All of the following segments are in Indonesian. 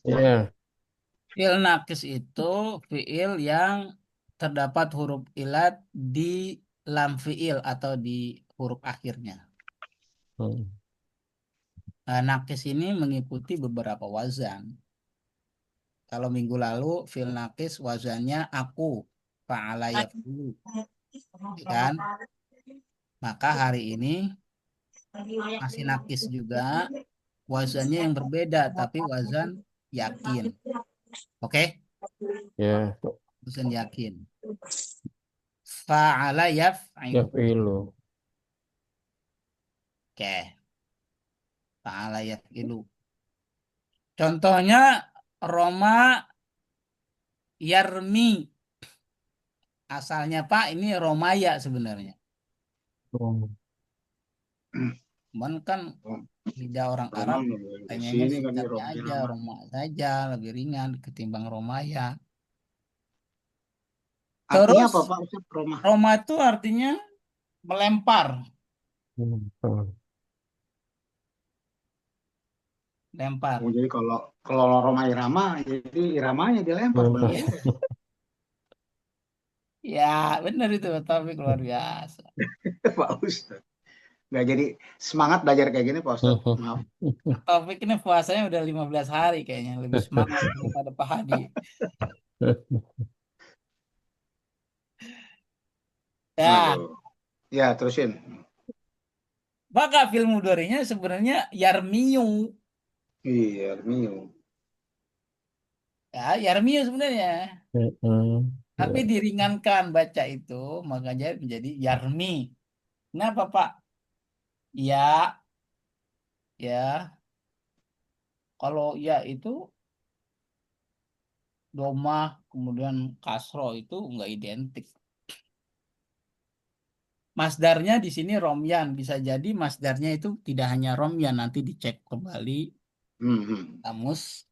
Iya. Fiil nakis itu fiil yang terdapat huruf ilat di lam fiil atau di huruf akhirnya. Hmm. Nah, nakis ini mengikuti beberapa wazan. Kalau minggu lalu fiil nakis wazannya aku, fa'ala yaf'ulu, ya kan? Maka hari ini masih nakis juga, wazannya yang berbeda, tapi wazan yakin. Oke? Ya. Wazan yakin. Fa'ala Ya yaf'ilu. filu. Oke. Fa'ala yaf'ilu. Contohnya Roma Yarmi. Asalnya Pak ini Romaya sebenarnya. Oh. Cuman kan lidah orang Roma Arab di pengennya sini kan di singkatnya Roma aja, Irama. Roma saja, lebih ringan ketimbang Romaya. Artinya Terus apa Pak Ustaz Roma? Roma itu artinya melempar, Hmm. Oh. lempar. Oh, jadi kalau Roma Irama, jadi iramanya dilempar berarti Iya, ya. ya benar itu topik luar biasa. Pak Ustaz. Nggak jadi semangat belajar kayak gini Pak Ustaz. Maaf. Topik ini puasanya udah 15 hari kayaknya, lebih semangat daripada Pak Hadi. Ya, Aduh. Ya, terusin. maka film Mudorinya sebenarnya Yarmiyu. Iya, Mio. Ya, Yarmiyu sebenarnya. Hmm. Tapi Ya. diringankan baca itu, makanya menjadi Yarmi. Kenapa, Pak? Ya, ya. Kalau ya itu domah, kemudian kasro itu enggak identik. Masdarnya di sini romyan. Bisa jadi masdarnya itu tidak hanya romyan. Nanti dicek kembali Hmm, hmm. kamus.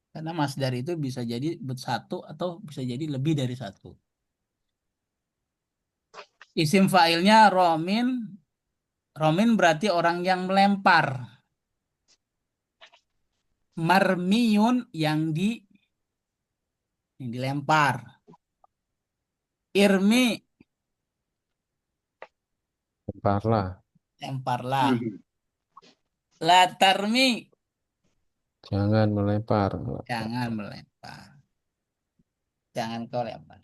Karena masdar itu bisa jadi satu atau bisa jadi lebih dari satu. Isim fa'ilnya romin. Romin berarti orang yang melempar. Marmiyun yang dilempar. Irmi, Lemparlah. lemparlah. Hmm. Latarmi, Jangan melempar. jangan melempar. Jangan kau lempar.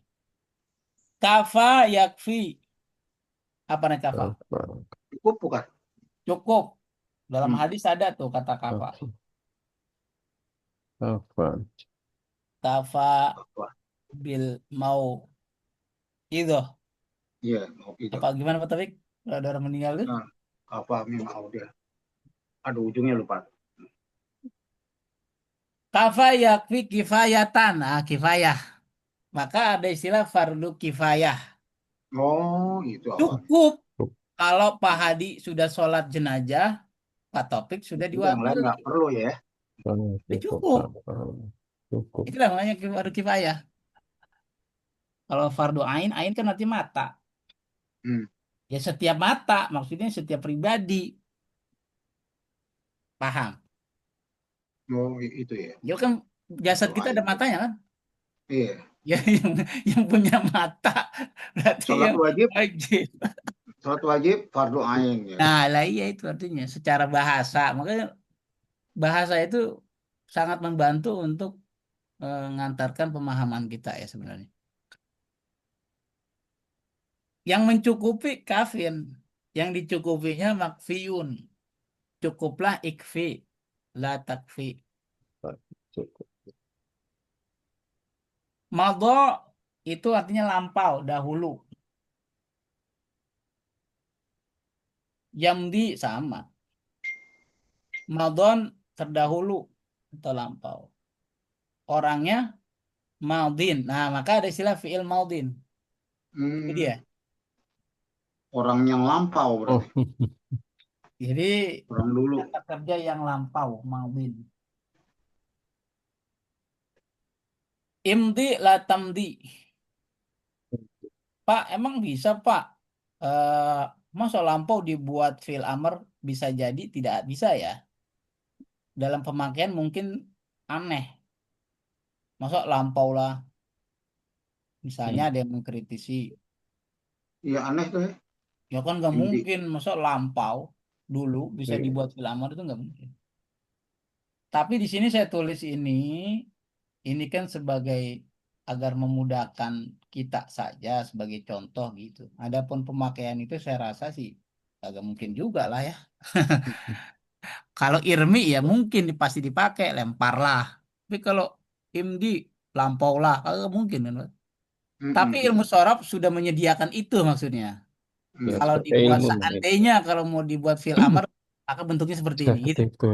Kafa yakfi. Apa nih kafa? Apa? Cukup bukan? Cukup. Dalam Hmm. hadis ada tuh kata kafa. Apa? Apa? Kafa Apa? bil mau itu. Iya, mau itu. Apa gimana Pak Taufik? Kalau ada orang meninggal tuh. Nah, apa mau dia? Aduh, ujungnya lupa. Kafa yakfi kifayatan. Ah, kifayah. Maka ada istilah fardu kifayah. Oh, itu awalnya. Cukup kalau Pak Hadi sudah sholat jenazah, Pak Taufik sudah Udah yang lain diwakili. nggak perlu ya. Itu Cukup. cukup. Cukup. Itulah namanya fardu kifayah. Kalau fardu ain kan nanti mata. Hmm. Ya setiap mata, maksudnya setiap pribadi. Paham? Oh, itu ya. Ya kan jasad kita Doain ada tuh. matanya kan? Iya. Ya yang punya mata berarti Sholat yang wajib, wajib. sholat wajib fardu ain ya. Nah, lah iya itu artinya secara bahasa. Makanya bahasa itu sangat membantu untuk mengantarkan pemahaman kita ya sebenarnya. Yang mencukupi kafin, yang dicukupinya makfiyun. Cukuplah ikfi, la takfi. Cukup. Madho itu artinya lampau, dahulu. Yamdi sama. Madon terdahulu atau lampau. Orangnya maudin. Nah, maka ada istilah fi'il maudin. Itu Hmm, dia. orang yang lampau berarti. Oh. Jadi Orang dulu. kata kerja yang lampau, maudin. Imdi la tamdi. Pak, emang bisa, Pak? Masa lampau dibuat fi'il amr bisa jadi tidak bisa ya? Dalam pemakaian mungkin aneh. Masa lampau lah. Misalnya Hmm. ada yang mengkritisi. Iya aneh tuh ya. Ya kan nggak Inti. mungkin. Masa lampau dulu bisa Iya. dibuat film itu nggak mungkin. Tapi di sini saya tulis ini kan sebagai agar memudahkan kita saja sebagai contoh gitu. Adapun pemakaian itu saya rasa sih agak mungkin juga lah ya. Kalau Irmi ya mungkin pasti dipakai, lemparlah. Tapi kalau Imdi lampaulah, agak mungkin kan. Pak. Tapi ilmu Mm-mm. sorab sudah menyediakan itu maksudnya. Ya, Mm. Kalau sebagai dibuat ilmu lah itu. seandainya kalau mau dibuat fil amar akan bentuknya seperti ini gitu. Seperti itu.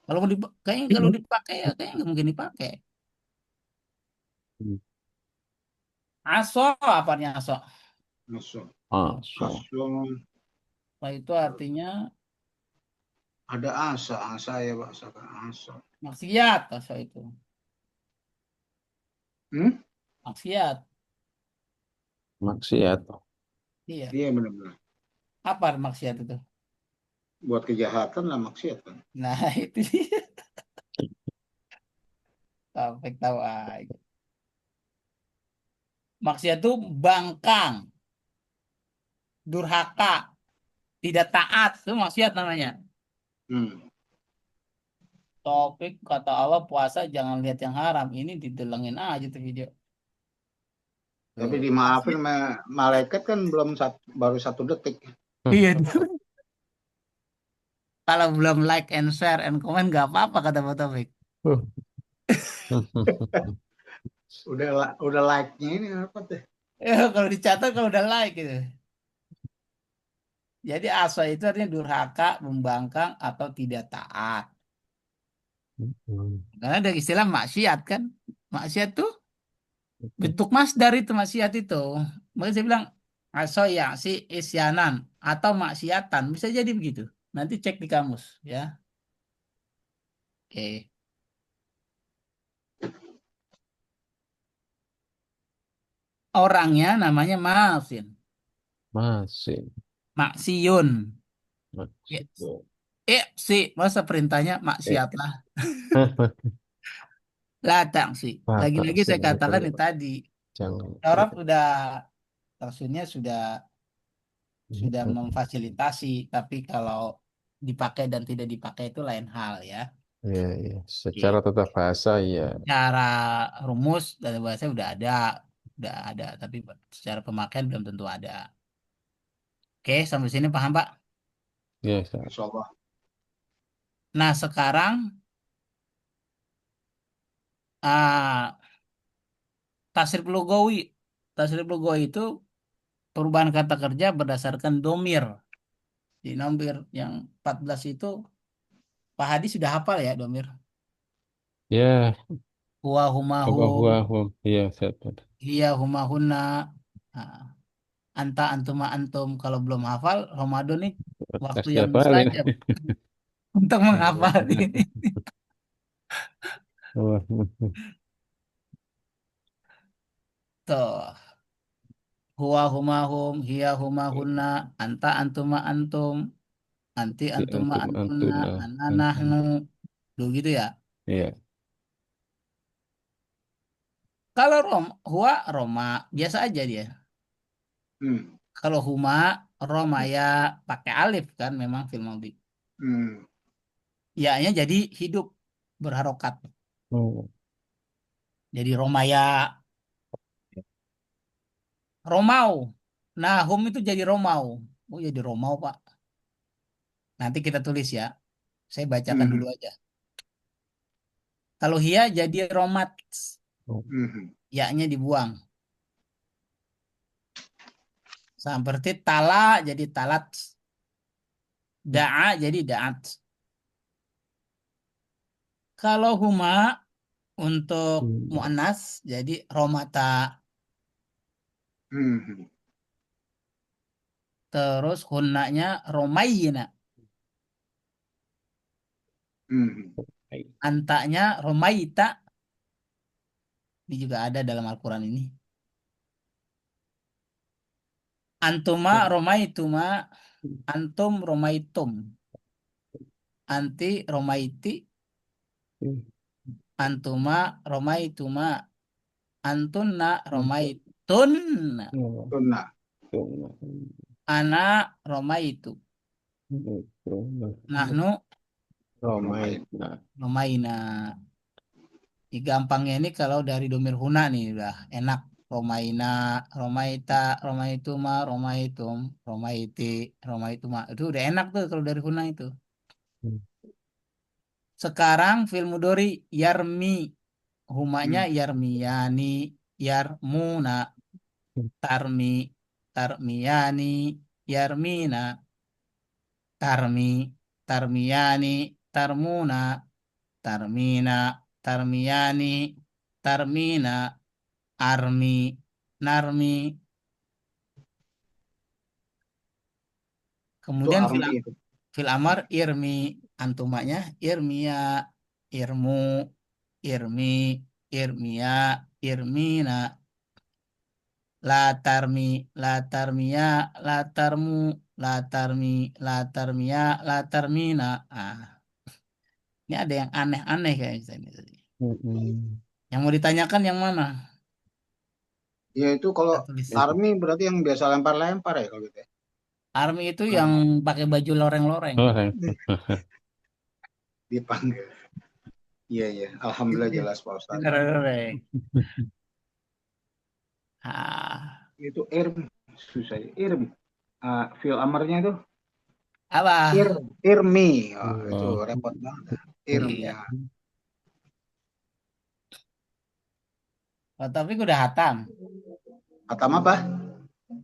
Kalau mau kayaknya kalau dipakai ya kayaknya nggak mungkin dipakai. Hmm. Aso apanya aso? Masuk. Ah, so. Aso. Nah, itu artinya Ada asa. Asa ya Pak. Asa. maksiat aso itu. Hmm? Maksiat. Maksiat. Iya. Iya benar-benar. Apa maksiat itu? Buat kejahatan lah maksiat kan. Nah, itu dia. Sampai tahu aja. Maksiat itu bangkang, durhaka, tidak taat. Itu maksiat namanya. Hmm. Topik kata Allah puasa jangan lihat yang haram. Ini didelengin aja tuh video. Tapi Tuh. dimaafin Maksiat. malaikat kan belum baru 1 detik. Iya. Kalau belum like and share and comment nggak apa-apa kata Pak Taufik. Udah like-nya ini apa tuh? Ya, kalau dicatat kalau udah like gitu. Jadi asa itu artinya durhaka, membangkang atau tidak taat. Karena ada istilah maksiat kan. Maksiat tuh bentuk masdar itu maksiat itu. Makanya saya bilang aso ya si isyanan atau maksiatan bisa jadi begitu. Nanti cek di kamus ya. Oke. Orangnya namanya Masin. Masih. Maksiun. Ya. Masih. Si masa perintahnya Eh. maksiatlah. Latang sih. Mata Lagi-lagi sih saya katakan perlu. itu tadi. Jangan. Arab sudah maksudnya sudah memfasilitasi, tapi kalau dipakai dan tidak dipakai itu lain hal ya. Ya, ya. Secara Oke. tata bahasa ya. Cara rumus dari bahasa udah ada, tapi secara pemakaian belum tentu ada. Oke, sampai sini paham Pak? Ya, Insya Allah. Nah sekarang ah, tasrif lugawi, tasrif lugawi itu perubahan kata kerja berdasarkan domir. Di nomor yang 14 itu Pak Hadi sudah hafal ya domir. ya. Huwa humahum, Wah, iya, saya tahu. hiya humahunna. Nah, anta antuma antum kalau belum hafal Ramadan nih waktu Kasih yang hafalin. mustajab untuk menghafal ini. Wah, Tuh, huwa humahum, hiya humahunna, anta antuma antum, anti si antuma antum antunna, antuna. ana nahnu. Duh gitu ya. Iya. Kalau huwa Roma biasa aja dia. Hmm. Kalau huma Roma ya pakai alif kan memang film Maudi. Hmm. Ya-nya jadi hidup berharokat. Oh, Jadi Romaya, Romau. Nah, hum itu jadi Romau. Oh, jadi Romau, Pak. Nanti kita tulis ya. Saya bacakan dulu Hmm. aja. Kalau hia jadi Romat. oh, Hmm. Ya-nya dibuang. Seperti tala jadi talat. Da'a jadi da'at. Kalau huma untuk hmm, mu'annas jadi Romata. Hmm. Terus hunnanya Romayina. Hmm. baik. Antanya Romaita. Ini juga ada dalam Al-Quran ini. Antuma Romaituma. Antum Romaitum. Anti Romaiti. Antuma romaituma. Antunna Hmm. romaitunna. Tuna. Ana romaitu. Nahnu Romain. romaina. Gampangnya ini kalau dari domir huna nih udah enak. Romaina, romaita, romaituma, romaitum, romaiti, romaituma. Itu udah enak tuh kalau dari huna itu. Sekarang fil mudhari yarmi. Humanya yarmiyani, yarmuna, tarmi, tarmiyani, yarmina, tarmi, tarmiyani, tarmuna, tarmina, tarmiyani, tarmina, armi, narmi. Itu Kemudian army itu. fil amar irmi, antumanya irmia, irmu, irmi, irmia, irmina, la tarmi, la tarmia, la tarmu, la tarmi, la tarmia, la tarmina. Ah, ini ada yang aneh-aneh kayaknya ini tadi. Yang mau ditanyakan yang mana? Ya itu kalau Kita tulis. army berarti yang biasa lempar-lempar ya kalau gitu ya. Army itu yang pakai baju loreng-loreng. Dipanggil. Iya iya. Alhamdulillah jelas Pak Ustadz. Loreng. Ah, Itu irm susah ya. Irm. Fil amarnya itu apa? irmi. Oh, itu repot banget. Irm Iya. ya. Oh, tapi udah hatam. Hatam apa?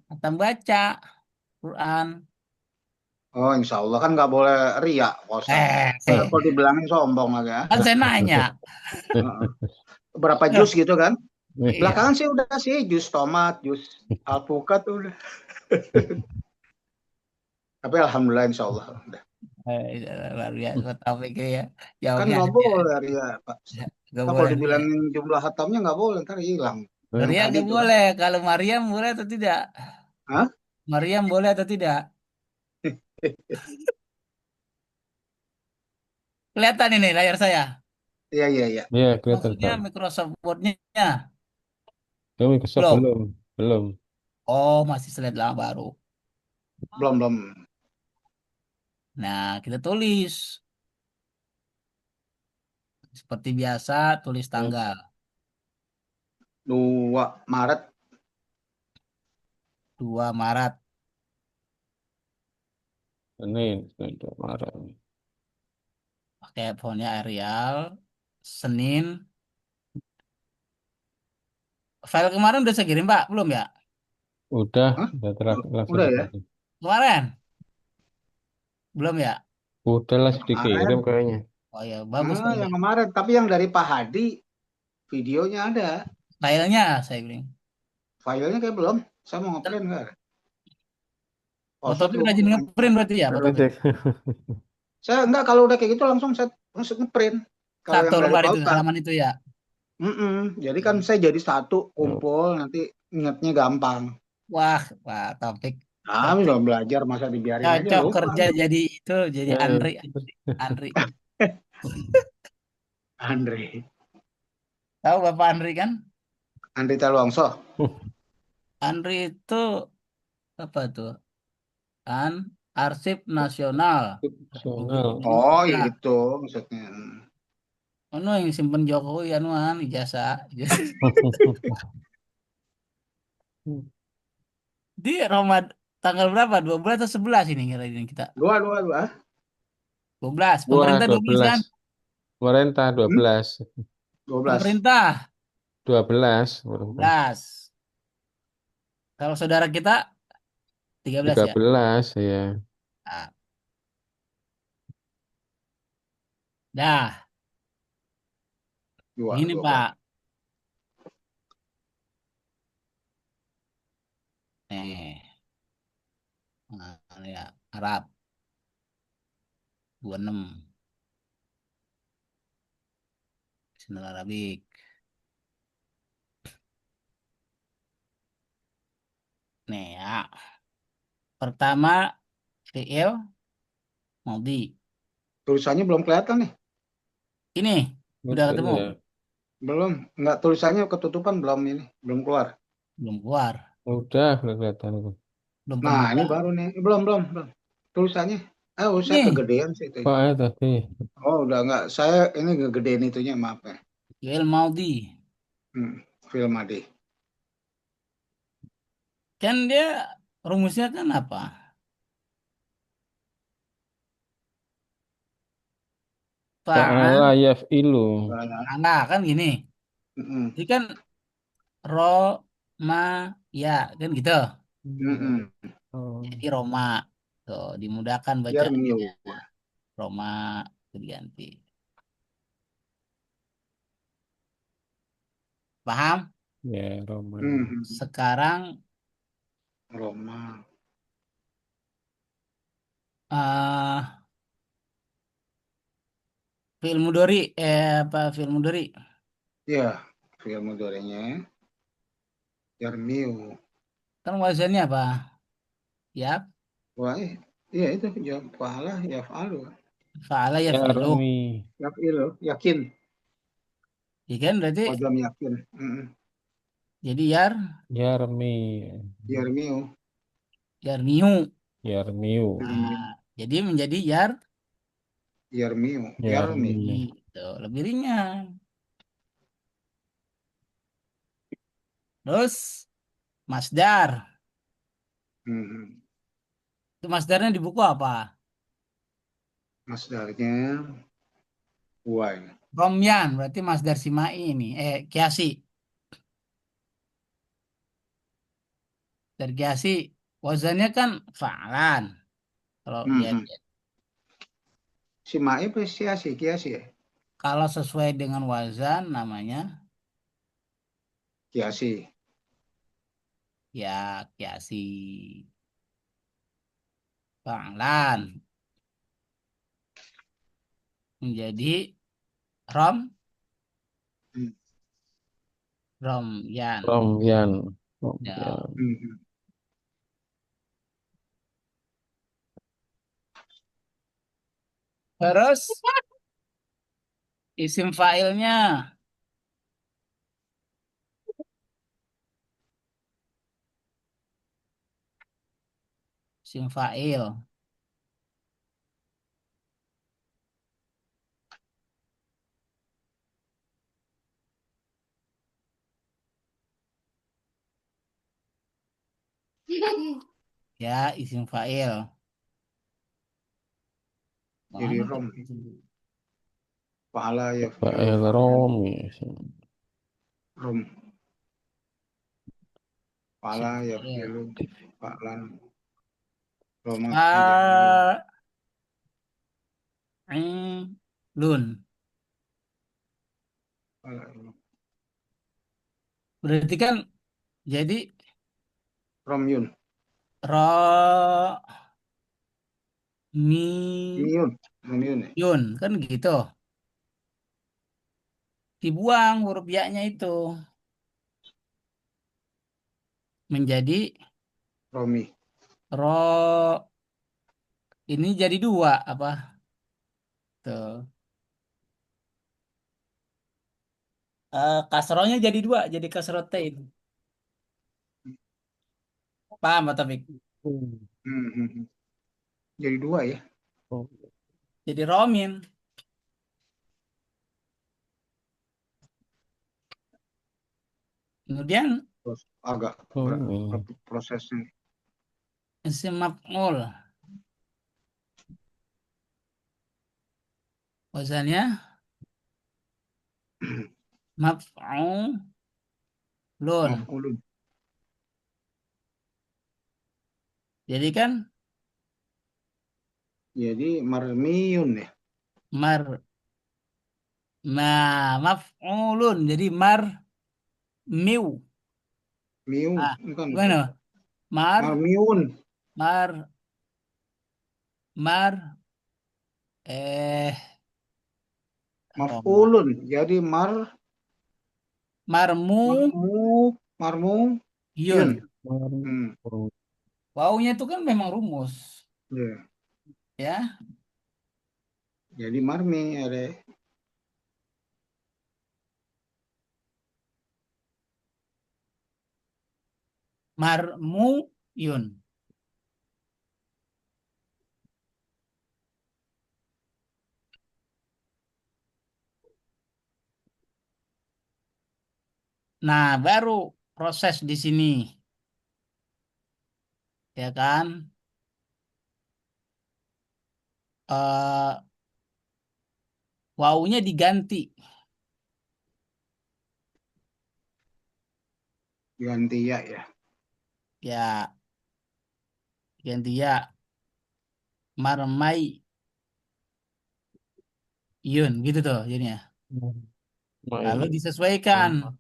Hatam baca Quran. Oh, insya Allah kan nggak boleh riak, Pak Ustadz. Kalau dibilangin sombong lagi ya. Kan saya nanya. Heeh. Berapa jus gitu kan? Iya. Belakangan sih udah sih jus tomat, jus alpukat udah. Tapi alhamdulillah insya Allah udah. Luar biasa topik ya. Kan Jawabnya nggak aja. boleh riak, Pak. Gak Nah, kalau boleh ria. dibilangin jumlah hatamnya nggak boleh, ntar hilang. Yang Ria tadi gak tuh kan. boleh. Kalau Mariam boleh atau tidak? Hah? Mariam boleh atau tidak? Kelihatan ini layar saya. Iya, iya, iya. Iya, kelihatan Maksudnya Pak. Microsoft Word-nya. Kami kesok Belum. belum, belum. Oh, masih slide lama baru. Belum, belum. Nah, kita tulis. Seperti biasa, tulis tanggal. 2 Maret. 2 Maret. Senin 2 Maret. Pakai fontnya Arial. Senin. File kemarin udah saya kirim, Pak? Belum ya? Udah, Hah? langsung Udah ya? dikasih. Kemarin? Belum ya? Udah lah Yang kemarin. dikirim kayaknya. Oh ya, bagus kalau Yang gitu. kemarin. Tapi yang dari Pak Hadi, videonya ada. Filenya saya bilang. Filenya kayak belum. Saya mau ngeprint nggak ada. Pak Oh, Ustadz tapi tuh rajin ngeprint berarti ya, Pak Taufik? Cek. saya enggak kalau udah kayak gitu langsung saya langsung ngeprint. Kalau Satu yang dari lembar Pak itu, Ustadz. halaman itu ya. Jadi kan saya jadi satu kumpul nanti ingatnya gampang. Wah, Pak Taufik Kami cocok, udah belajar masa dibiarin aja cocok lupa. kerja jadi itu, jadi Andri, Eh, Andri. Andre. Tahu Bapak Andri kan? Andre Taluangso. Andri itu apa tuh? Kan Arsip Nasional Republik Nasional. Oh Indonesia. itu maksudnya. Anu yang simpen Jokowi anuan ijazah. Di Ramadan tanggal berapa? 12 atau 11 ini kira-kira kita? Dua. 12. Wah, Pemerintah 12 12. kan? Pemerintah Hmm? 12. 12. Pemerintah 12. Pemerintah. 12. Kalau saudara kita 13 ya. 13 ya. Nah, dah, ini 12. Pak. Nih, nah, ini ya, Arab 26. Bismillah Arabik. Nih ya. Pertama fiil Maudi. Tulisannya belum kelihatan nih. Ini Udah Betul ketemu? ya. Belum, nggak tulisannya ketutupan belum ini, belum keluar. Belum keluar. Udah kelihatan itu. Belum Nah, ini terbuka. baru nih. Belum. Tulisannya. Saya Nih, kegedean sih itu. Pak ya tadi. Oh, udah nggak. Saya ini kegedean itunya, maaf ya. Fi'il Maudi. Film Ade. Kan dia rumusnya kan apa? Fa'ala Fa'al. yaf'ilu. Nah, Enggak, kan gini. mm-mm, Jadi kan ro, ma, ya. Kan gitu. mm-mm. Oh, Jadi Roma. Tuh, dimudahkan Biar bacaannya. new. Roma itu diganti. Paham? ya Roma. Sekarang Roma. eh fi'il mudhari apa fi'il mudhari? Ya, film dorenya. Biar new. Kan wazannya apa? Ya, Wah, iya itu jawab pahala ya falu. fa'ala ya fi'lu. Yarmi. Yakin. Ya kan berarti Wajam yakin. jadi yar, Yarmi. Biar new. yarmiu. Yarmiu. Biar new. Nah, jadi menjadi yar, Biar new. Yarmi. Yarmi. gitu. Lebih ringan. Terus masdar. Mhm. Itu masdarnya di buku apa? Masdarnya Y. Romyan, berarti masdar simai ini. Kiasi. Dari kiasi, wazannya kan fa'alan. Kalau dia Mhm. Si Mae presiasi kiasi ya. kalau sesuai dengan wazan namanya Kiasi. ya kiasi fa'alan menjadi rom Hmm. romyan. Romyan. Ya. Romyan. Mhm. Terus isim fa'ilnya isim fa'il ya isim fa'il. Jadi Mana Rom. itu? Pahala ya fi'lu Fa'il fa'lan. Romi. Rom. Pahala Isim ya fa'il. fi'lu fa'lan. Roma menjadi Lun. fa'lan. Berarti kan jadi Romyun. ro mi Miyun. Romyun ya. yun kan gitu. Dibuang huruf ya-nya itu menjadi Romi. ro ini jadi dua apa tuh kasrohnya jadi dua jadi kasrotain paham Pak Taufik? Mhm. Jadi dua ya. Jadi romin kemudian Terus agak Romi. prosesnya. isim maf'ul wazannya maf'ulun Maf'ulun. jadi kan Jadi marmiyun ya. mar maf'ulun jadi miu Miu. Bukan itu. gimana Marmiun. mar mar eh Roma Maf'ulun. Jadi marmu marmu yun. yun Hmm. wawunya itu kan memang rumus Ya. ya Jadi marmi ada Marmuyun. Nah, baru proses di sini, ya kan? Wawunya diganti, Ganti ya. ya ganti ya. Marmayun gitu tuh jadinya. Lalu Main. disesuaikan,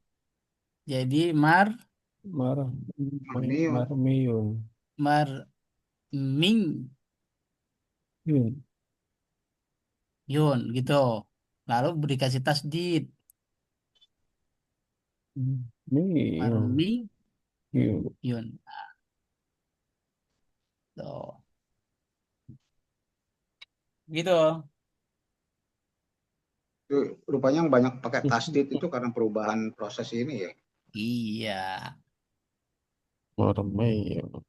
jadi Marah. Marmiun. Marmiun. marming Yun. yun gitu. Lalu dikasih tasdid, Miun. marmiyun. Yun. Tuh. Gitu. Itu rupanya yang banyak pakai tasdid itu karena perubahan proses ini ya. Iya. Marmiun.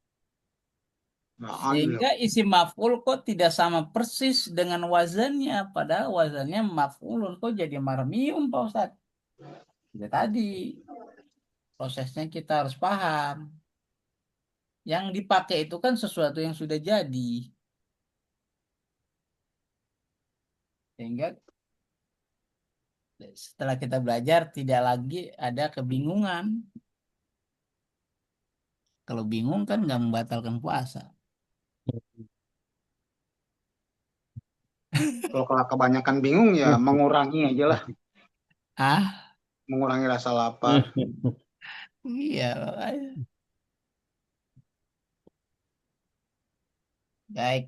Nah, Sehingga isi maf'ul kok tidak sama persis dengan wazannya. Padahal wazannya maf'ulun kok jadi marmiyun Pak Ustadz. Ya tadi prosesnya kita harus paham. Yang dipakai itu kan sesuatu yang sudah jadi. Sehingga setelah kita belajar tidak lagi ada kebingungan. Kalau bingung kan nggak membatalkan puasa. kalau kebanyakan bingung ya mengurangi aja lah, Ah, mengurangi rasa lapar. iya. Makanya. Baik.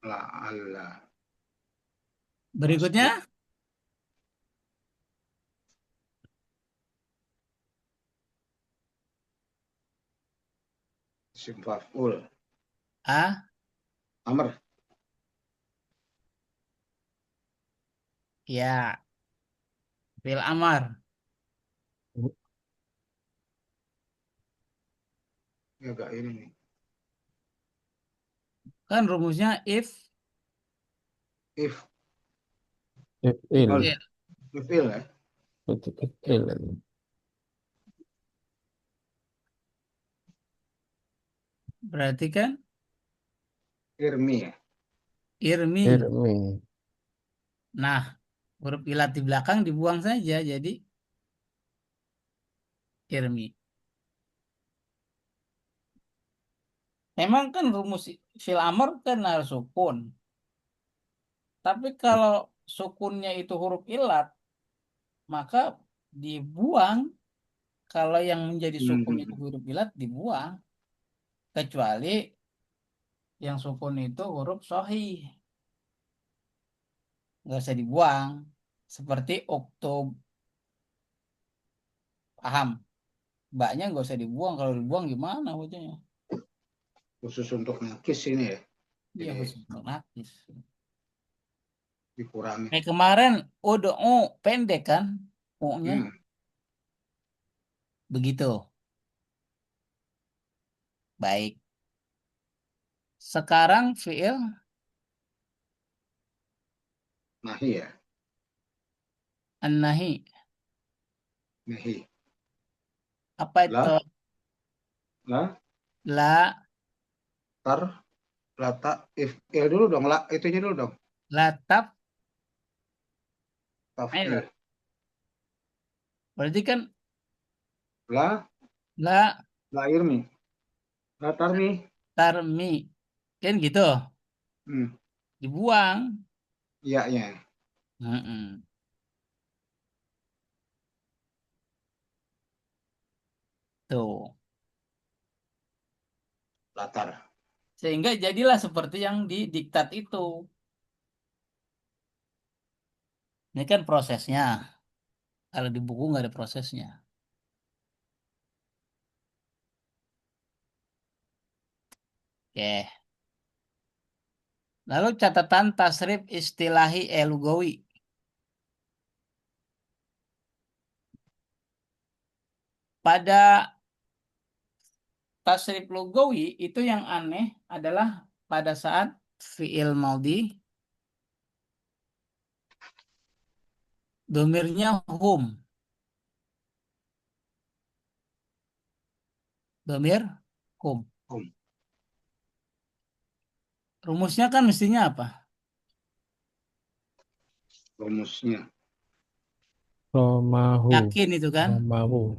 Lah Allah. Berikutnya, Tasdid isim maf'ul. ah, Amr. ya, fil amar. Ya agak ini nih. Kan rumusnya if If If'il. il. ifil ya. Betul, If'il. Berarti kan Irmi ya. irmi. Irmi. Nah, huruf ilat di belakang dibuang saja jadi irmi. Memang kan rumus fil amar kan harus sukun. Tapi kalau sukunnya itu huruf ilat, maka dibuang. Kalau yang menjadi sukun itu Hmm. huruf ilat dibuang. Kecuali yang sukun itu huruf sohih. Nggak usah dibuang. Seperti oktob. Paham? Mbaknya nggak usah dibuang. Kalau dibuang gimana bacanya? Khusus untuk nakis ini ya. Iya Jadi khusus untuk nakis. dikurangi. Kayak kemarin udah pendek kan? O-nya. Hmm. Begitu. Baik. Sekarang fiil Nahi ya. an-nahi. Nahi. Apa itu? Lah, lah, La, tar, lata, ifil dulu dong. Lah, itunya dulu dong. lataf. Tafil. Berarti kan Lah, la lah irmi. Lah tarmi. tarmi. Kan gitu. Hmm. Dibuang. Iya, ya. Mm-mm. Tuh. Latar. Sehingga jadilah seperti yang di diktat itu. Ini kan prosesnya. Kalau di buku nggak ada prosesnya. Oke. Lalu catatan tasrif istilahi lugawi. Pada tasrif lugawi itu yang aneh adalah pada saat fiil maudi domirnya hum. Domir hum. Om. Rumusnya kan mestinya apa? Rumusnya. Romahu. Yakin itu kan? Romahu.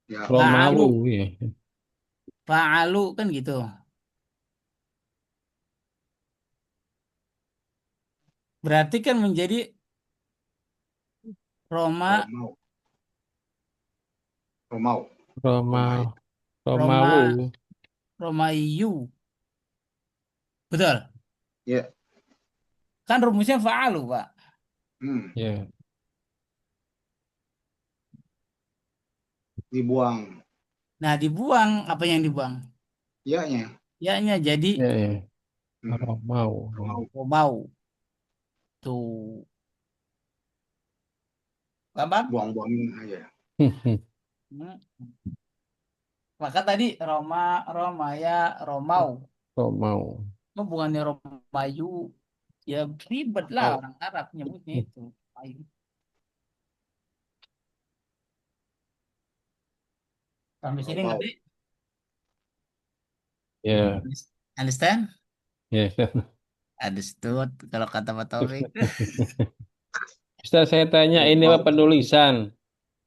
Ya. Romawu, Fa'alu. ya. Fa'alu kan gitu. Berarti kan menjadi Roma, Romau. Romau. Roma, Romai. Romawu. Roma, Romayu. Betul. Ya. Kan rumusnya fa'alu, Pak. Hmm. Ya, Dibuang. Nah, dibuang. Apa yang dibuang? Ya-nya. Ya-nya jadi ya, ya. Hmm. Romau. Romau. Romau. Tuh. Gampang? Buang-buangin aja. Hmm. Maka tadi Roma, Romaya, Romau. Romau. Oh, bukannya Romayu. Ya ribet lah Tahu. orang Arab nyebutnya itu. Ayu. Sampai sini Romau. ngerti? Ya, Understand? ya. Understood kalau kata Pak Taufik. Ustaz, saya tanya ini apa Romau. penulisan?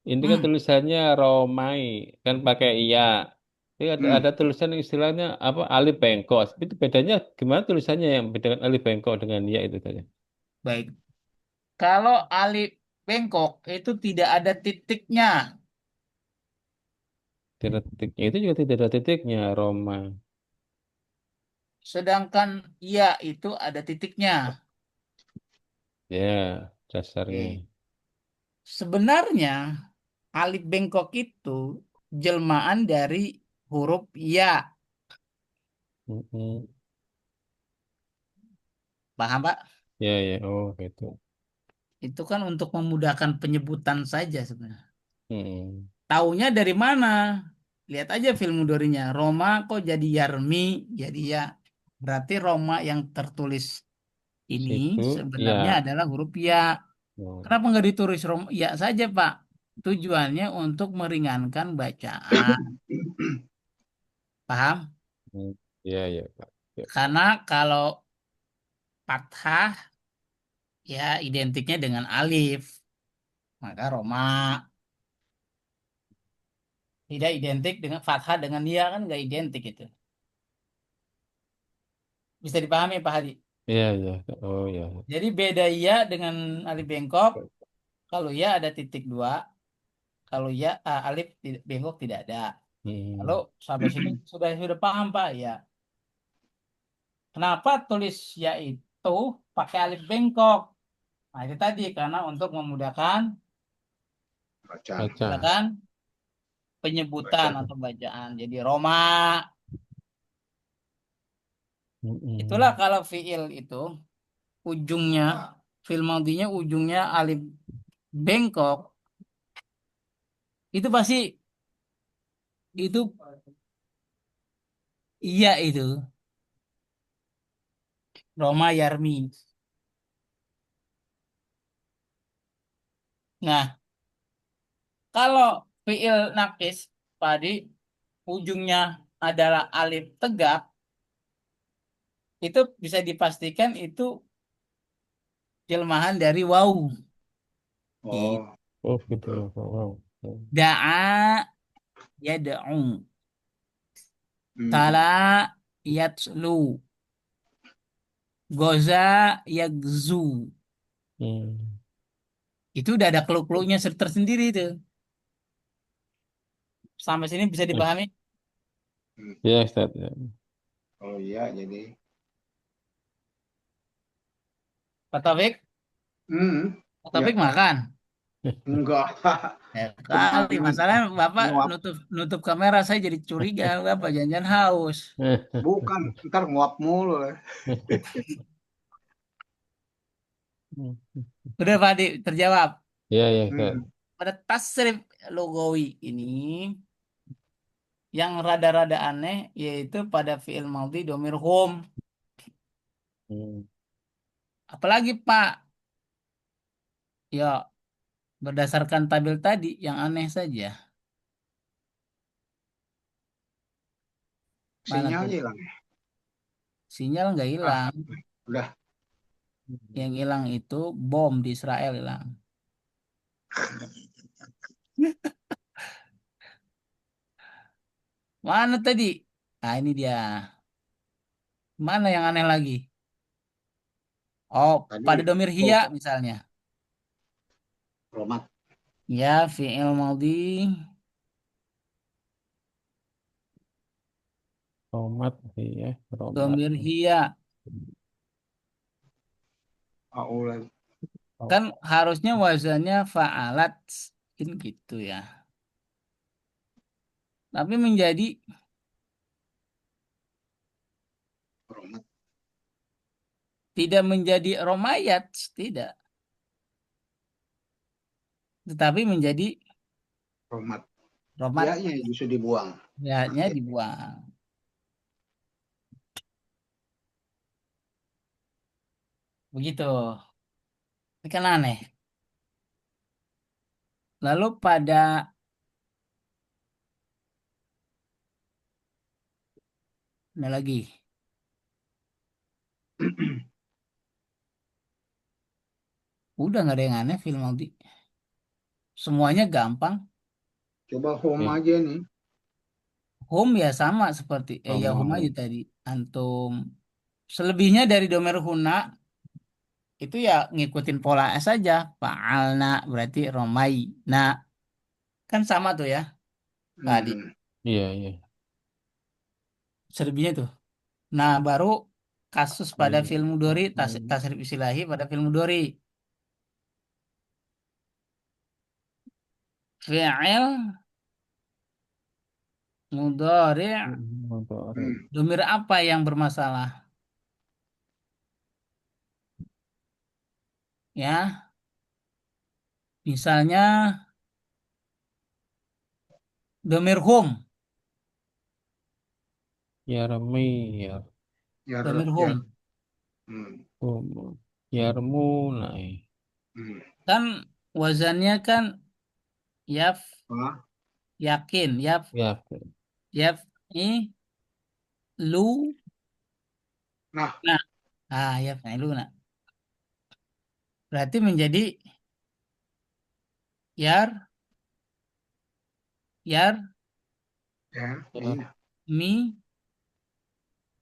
Ini kan Hmm, tulisannya Romai, kan pakai iya. Ini ada Hmm. tulisan yang istilahnya apa alif bengkok. Itu bedanya gimana tulisannya yang beda dengan alif bengkok dengan iya itu tadi? baik. Kalau alif bengkok itu tidak ada titiknya, Tidak titiknya itu juga tidak ada titiknya Roma. sedangkan iya itu ada titiknya. Ya, dasarnya. Oke. Sebenarnya alif bengkok itu jelmaan dari huruf ya. Mm-mm. Paham, Pak? Ya, ya. Oh, gitu. Itu kan untuk memudahkan penyebutan saja sebenarnya. Mm. Taunya dari mana? Lihat aja film Mudorinya. Roma kok jadi Yarmi, jadi ya. Berarti Roma yang tertulis ini Situ, sebenarnya ya. adalah huruf ya. Oh. Kenapa nggak ditulis Roma ya saja, Pak? Tujuannya untuk meringankan bacaan. Paham? Mm. Ya, ya, Pak. Ya. Karena kalau fathah ya identiknya dengan alif. Maka Roma tidak identik dengan fathah dengan dia kan nggak identik itu. Bisa dipahami Pak Hadi? Ya, ya. Oh, ya. Jadi beda ya dengan alif bengkok. Kalau ya ada titik dua, kalau ya alif bengkok tidak ada. Kalau Mm. sampai sini sudah paham Pak ya. Kenapa tulis ya itu pakai alif bengkok? Nah itu tadi karena untuk memudahkan Bacaan. Baca. memudahkan penyebutan Bacaan. atau bacaan. Jadi Roma itulah Mm-mm. kalau fiil itu ujungnya fiil maudinya ujungnya alif bengkok itu pasti itu iya itu Roma Yarmi. Nah, kalau fiil nakis tadi ujungnya adalah alif tegak, itu bisa dipastikan itu jelmahan dari wau. Gitu. Oh. Oh, gitu. Wow. Oh. Da'a yad'u. Hmm. Tala yatslu. Goza yagzu. Hmm. Itu udah ada clue-cluenya tersendiri itu. Sampai sini bisa Eh, dipahami? Hmm. Ya, Ustaz. Ya. Oh iya, jadi. Pak Taufik? Hmm. Pak Taufik Ya. makan? Enggak. Ya Cuma kali, masalahnya Bapak nguap. nutup nutup kamera saya jadi curiga Bapak jangan haus. Bukan. Ntar nguap mulu. Udah Pak Adi, terjawab. Ya, ya, Ustaz. Hmm. Pada tasrif logawi ini Yang rada-rada aneh yaitu pada fi'il madhi domir hum. Hmm. Apalagi Pak? Ya, berdasarkan tabel tadi yang aneh saja. Mana Sinyal tuh? aja hilang. Sinyal nggak Ah, hilang. udah. Yang hilang itu bom di Israel hilang. Mana tadi? Nah, ini dia. Mana yang aneh lagi? Oh, pada Tadi domir oh, hia misalnya. Romat. Ya, fi'il madhi Romat, iya, Romat. domir hia. Aulan. Kan harusnya wazannya fa'alat. Kan gitu ya. Tapi menjadi Romat. tidak menjadi romayat. Tidak. Tetapi menjadi Romat. romat. Ya justru dibuang. Ya, dibuang. Begitu. Ini kan aneh. Lalu pada ada lagi. Udah nggak ada yang aneh film Audi. Semuanya gampang. Coba home Oke. aja nih. Home ya sama seperti ya home aja Oh, tadi. Antum. Selebihnya dari domer huna itu ya ngikutin pola saja. Fa'alna berarti romai. Nah, kan sama tuh ya tadi. Hmm. iya, iya. Selebihnya tuh. Nah, baru kasus pada Iya. film Mudori, tasrif isilahi pada film Mudori. Fi'il mudhari' Motor. Hmm. domir apa yang bermasalah? Ya, misalnya domir home. Yarmi, ya. Domir Yar. home. Hmm. Yarmu, nah. Hmm. Kan wazannya kan yaf, Ah, yakin, yaf, Ya, yaf, lu, nah, nah. Yaf, lu, nah. Berarti menjadi yar, yar, ya, ya. ini. mi,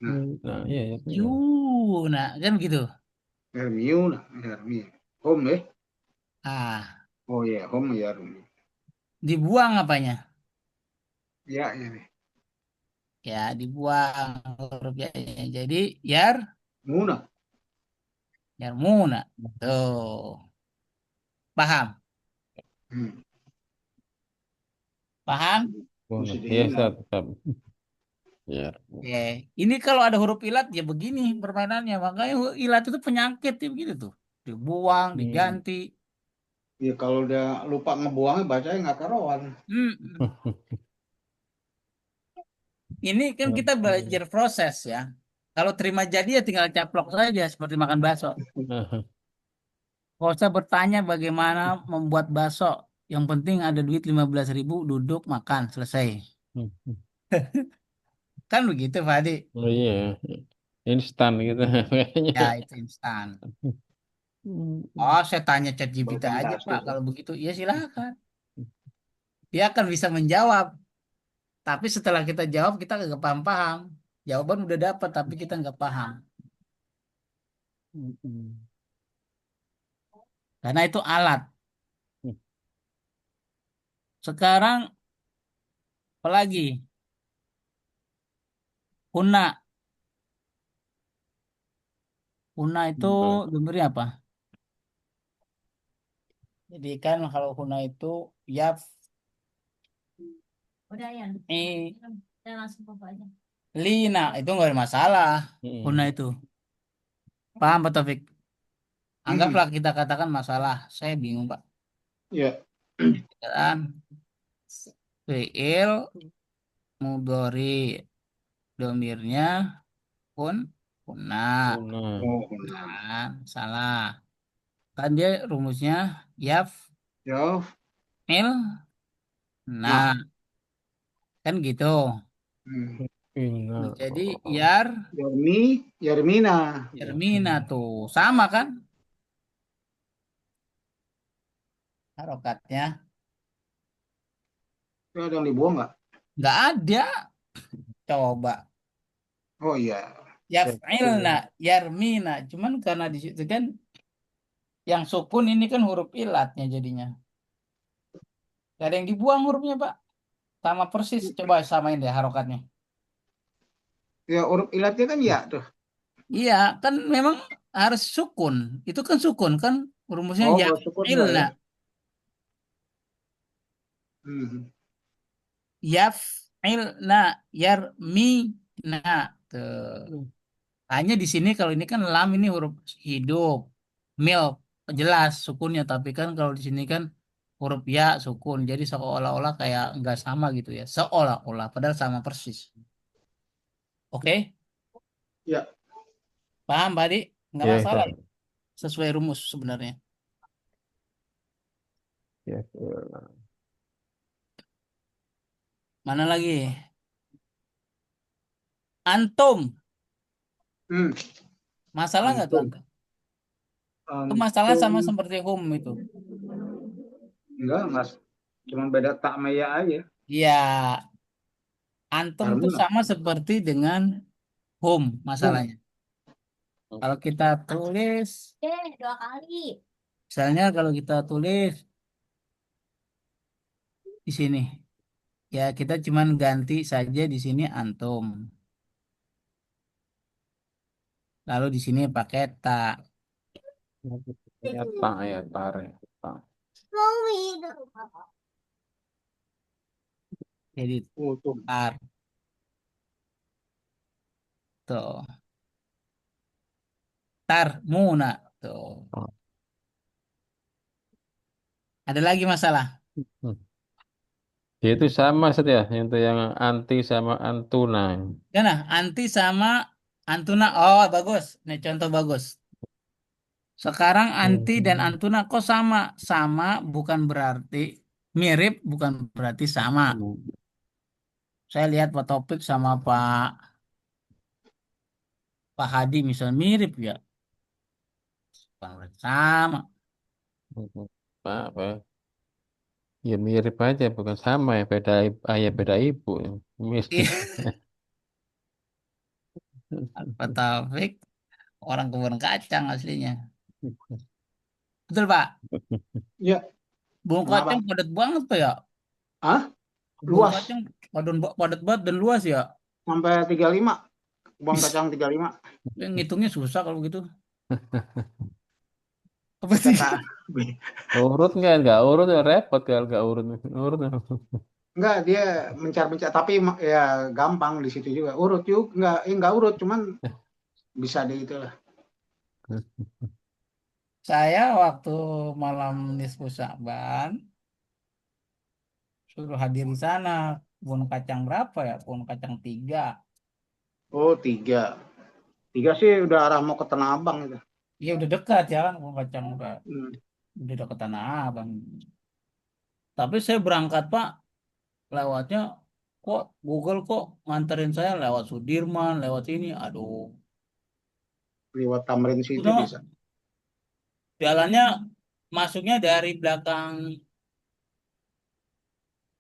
Nah, Nah, iya, ya, yu. ya. Nah, kan begitu. Yarmiu, nah, Yarmi. Home ya. Ah, Oh ya, home Yarmi. dibuang apanya? Ya, ya nih. Ya, dibuang huruf ya-nya. Jadi yar, Muna. yarmuna. Tuh. Paham? Hmm. Paham? Boleh. Mesti Iya, dihilang. Ustaz, Ustaz. Ya. Oke. Ini kalau ada huruf ilat ya begini permainannya. Makanya ilat itu penyakit ya begitu tuh. Dibuang, Hmm. diganti. Ya kalau udah lupa ngebuangnya bacanya nggak karuan. Hmm. Ini kan kita belajar proses ya. Kalau terima jadi ya tinggal caplok saja seperti makan bakso. Gak usah bertanya bagaimana membuat bakso. Yang penting ada duit 15.000, duduk makan selesai. Kan begitu, Fadi? Oh iya, instan gitu kayaknya. Ya itu instan. Hmm. Oh, saya tanya ChatGPT aja, Pak. Fantastis. Kalau begitu, ya silakan. Dia akan bisa menjawab. Tapi setelah kita jawab, kita nggak paham-paham. Jawaban udah dapat, tapi kita nggak paham. Karena itu alat. Sekarang, apalagi? Kuna. Kuna itu domirnya apa? Jadi kan kalau kuna itu, ya, udah ya. Saya langsung papa aja. Lina, itu nggak ada masalah. Kuna itu. Paham, Pak Taufik? Hmm. Anggaplah kita katakan masalah. Saya bingung, Pak. Ya. Kan? Fiil mudhari, domirnya pun punna. Punah. Oh, benar. Kan salah. Kan dia rumusnya yaf Ya. il Nah. nah, kan gitu. Hmm. Ingat. Jadi yar Yarmina. Hermina tuh sama kan harokatnya? Itu ada yang dibuang nggak? Nggak ada. Coba Oh iya. yaf'ilna, yarmina. Cuman karena di situ kan yang sukun ini kan huruf ilatnya jadinya. Gak ada yang dibuang hurufnya, Pak. Sama persis. Coba samain deh harokatnya. Ya huruf ilatnya kan ya tuh. Iya, kan memang harus sukun. Itu kan sukun kan rumusnya Oh, kalau sukun enggak yaf'ilna. ya? Hmm. Yaf'ilna, yarmina. Tuh. Hanya di sini kalau ini kan lam ini huruf hidup. Milk jelas sukunnya, tapi kan kalau di sini kan huruf ya sukun. Jadi seolah-olah kayak nggak sama gitu ya. Seolah-olah padahal sama persis. Oke, Ya. paham Pak Adi? Nggak Ya, masalah. Pak. Sesuai rumus sebenarnya. Ya, Mana lagi? Antum. Hmm. Masalah nggak tuh Antum. antum? Itu masalah Antum. sama seperti hum itu. Enggak, Mas. Cuma beda tak maya aja. Iya, antum itu Yarmina. sama seperti dengan hum Hmm. masalahnya. Kalau kita tulis, dua kali. misalnya kalau kita tulis di sini. Ya, kita cuman ganti saja di sini antum. Lalu di sini pakai tak. ya, tak ya, tarik. Tak. Jadi Oh, tuh. tar. Tuh. Tar muna. Tuh. Ada lagi masalah? Hmm. Dia itu sama saja, itu yang anti sama antuna. Ya nah, anti sama antuna. Oh, bagus. Ini contoh bagus. Sekarang anti dan Hmm. antuna kok sama? Sama bukan berarti mirip, bukan berarti sama. Saya lihat Pak Topik sama Pak Hadi misalnya mirip ya. Bukan berarti sama. Hmm. Apa? Ya mirip aja, bukan sama ya, beda ayah beda ibu. Mirip. Pak Taufik orang kebun kacang aslinya. Betul Pak. Ya, Bung kacang kenapa? padat banget Pak ya. Hah? Bung Luas. kacang padat banget dan luas ya. Sampai 35. Buang kacang 35. Yang ngitungnya susah kalau gitu. Apa sih? Kata Urut nggak urut ya repot kalau nggak urut. Urut. enggak dia mencar-mencar tapi ya gampang di situ juga. Urut juga enggak urut cuman bisa di itulah. Saya waktu malam nisfu Sya'ban suruh hadir di sana. Bun kacang berapa ya? Bun kacang 3. Oh, 3. 3 sih udah arah mau ke Tanah Abang itu. Iya udah dekat ya kan. Bun kacang Hmm. udah dekat Tanah Abang. Tapi saya berangkat Pak lewatnya kok Google kok nganterin saya lewat Sudirman, lewat ini. Aduh. Lewat Tamrin City Itu bisa. jalannya masuknya dari belakang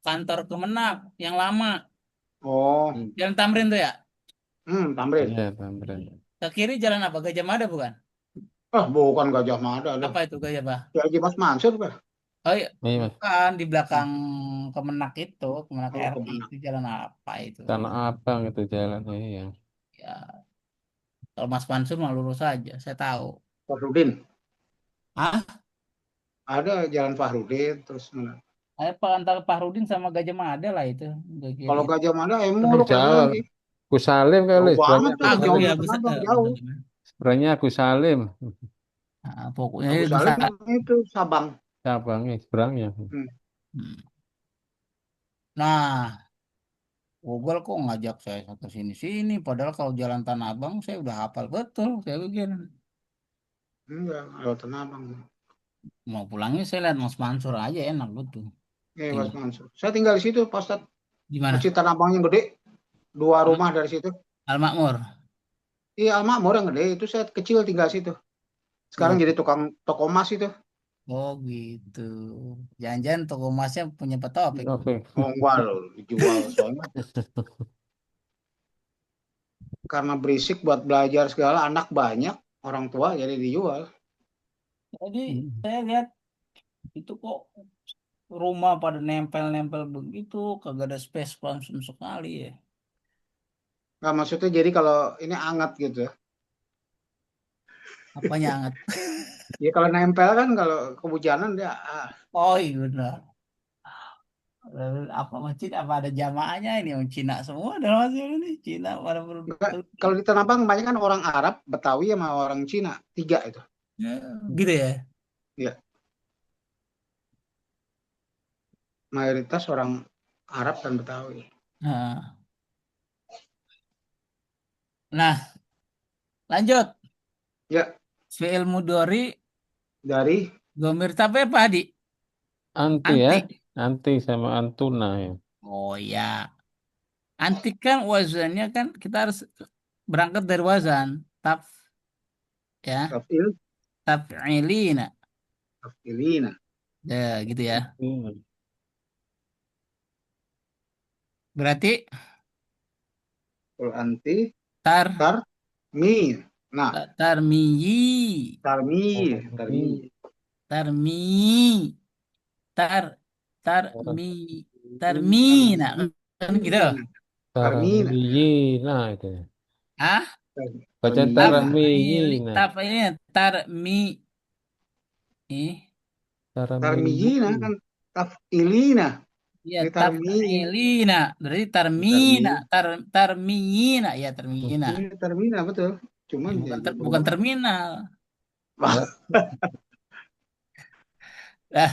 kantor Kemenak yang lama. Oh, Jalan Tamrin tuh ya. Tamrin. Iya, Tamrin. Ke kiri jalan apa? Gajah Mada bukan? Ah, bukan Gajah Mada dah. Apa itu Gajah Mada? Ya Mas Mansur kan? Oh iya, Iya, Mas. bukan di belakang Kemenak itu, Kemenak Oh, RI kemana? itu jalan apa itu? Tanah Abang itu jalannya ya. Ya, kalau Mas Mansur mah lurus saja, saya tahu. Fahrudin. Ah, Ada Jalan Fahrudin terus mana? apa antara Fahrudin sama Gajah Mada lah itu, ke kiri. Kalau Gajah Mada Lebih muruk jauh. lagi. Aku Salim kali, Jauh banget sebenarnya tuh, aku Ah, udah oh jauh Salim. ya Tanah bisa, Abang, jauh. Sebenarnya aku Salim. pokoknya Agus bisa. Salim yang itu Sabang. Cabangnya, seberangnya. Hmm. Hmm. Nah, Google kok ngajak saya ke sini-sini, padahal kalau Jalan Tanah Abang saya udah hafal betul, saya pikir. Enggak, lewat Tanah Abang. Mau pulangnya saya lihat Mas Mansur aja enak betul. Mas Tinggal Mansur. Saya tinggal di situ, Pak Ustadz. di Masjid mana? Tanah Abang yang gede, 2 rumah dari situ. Al-Makmur. Iya, Al-Makmur yang gede itu saya kecil tinggal situ. Sekarang Oh, jadi tukang toko emas itu. oh gitu. Jangan-jangan toko emasnya punya Pak Taufik. Oke. Oh enggak loh, dijual soalnya karena berisik buat belajar segala, anak banyak, orang tua jadi dijual. Jadi Hmm. saya lihat itu kok rumah pada nempel-nempel begitu, kagak ada space sama sekali ya. Nggak, maksudnya jadi kalau ini anget gitu. Apanya hangat? Ya kalau nempel kan kalau kehujanan dia Oh iya benar. Lalu apa masjid apa ada jamaahnya ini orang Cina semua dalam masjid ini Cina pada enggak, kalau di Tanah Abang kebanyakan orang Arab, Betawi sama orang Cina, 3 itu. ya, gitu ya. Ya, mayoritas orang Arab dan Betawi. Nah, lanjut. Ya, Fi'il mudhari dari gomir tapi apa Adi? Anti ya, Anti. anti sama antuna ya. Oh ya, anti kan wazannya kan kita harus berangkat dari wazan. Taf ya, tafil, taf'ilina. tafilina. Ya, gitu ya. Hmm. Berarti Kalau anti, tar tar, mi. Nah, tarmiyi, tarmi, Oh, tarmi, ini. tarmi, tar tarmi, tarmina tarmi, kan gitu. tarmina, Taramiyina itu. Ah, Baca tarmina, taramiyina. taf'ilnya tarmi tarmiyina Taramiyina. kan tafilina. ya Ini tarmi, taf'ilina berarti tarmi, tarmina tarmiyina ya tarmina ini tarmina betul. ya, Cuman bukan jadi bukan berubah. terminal. Ya, Nah,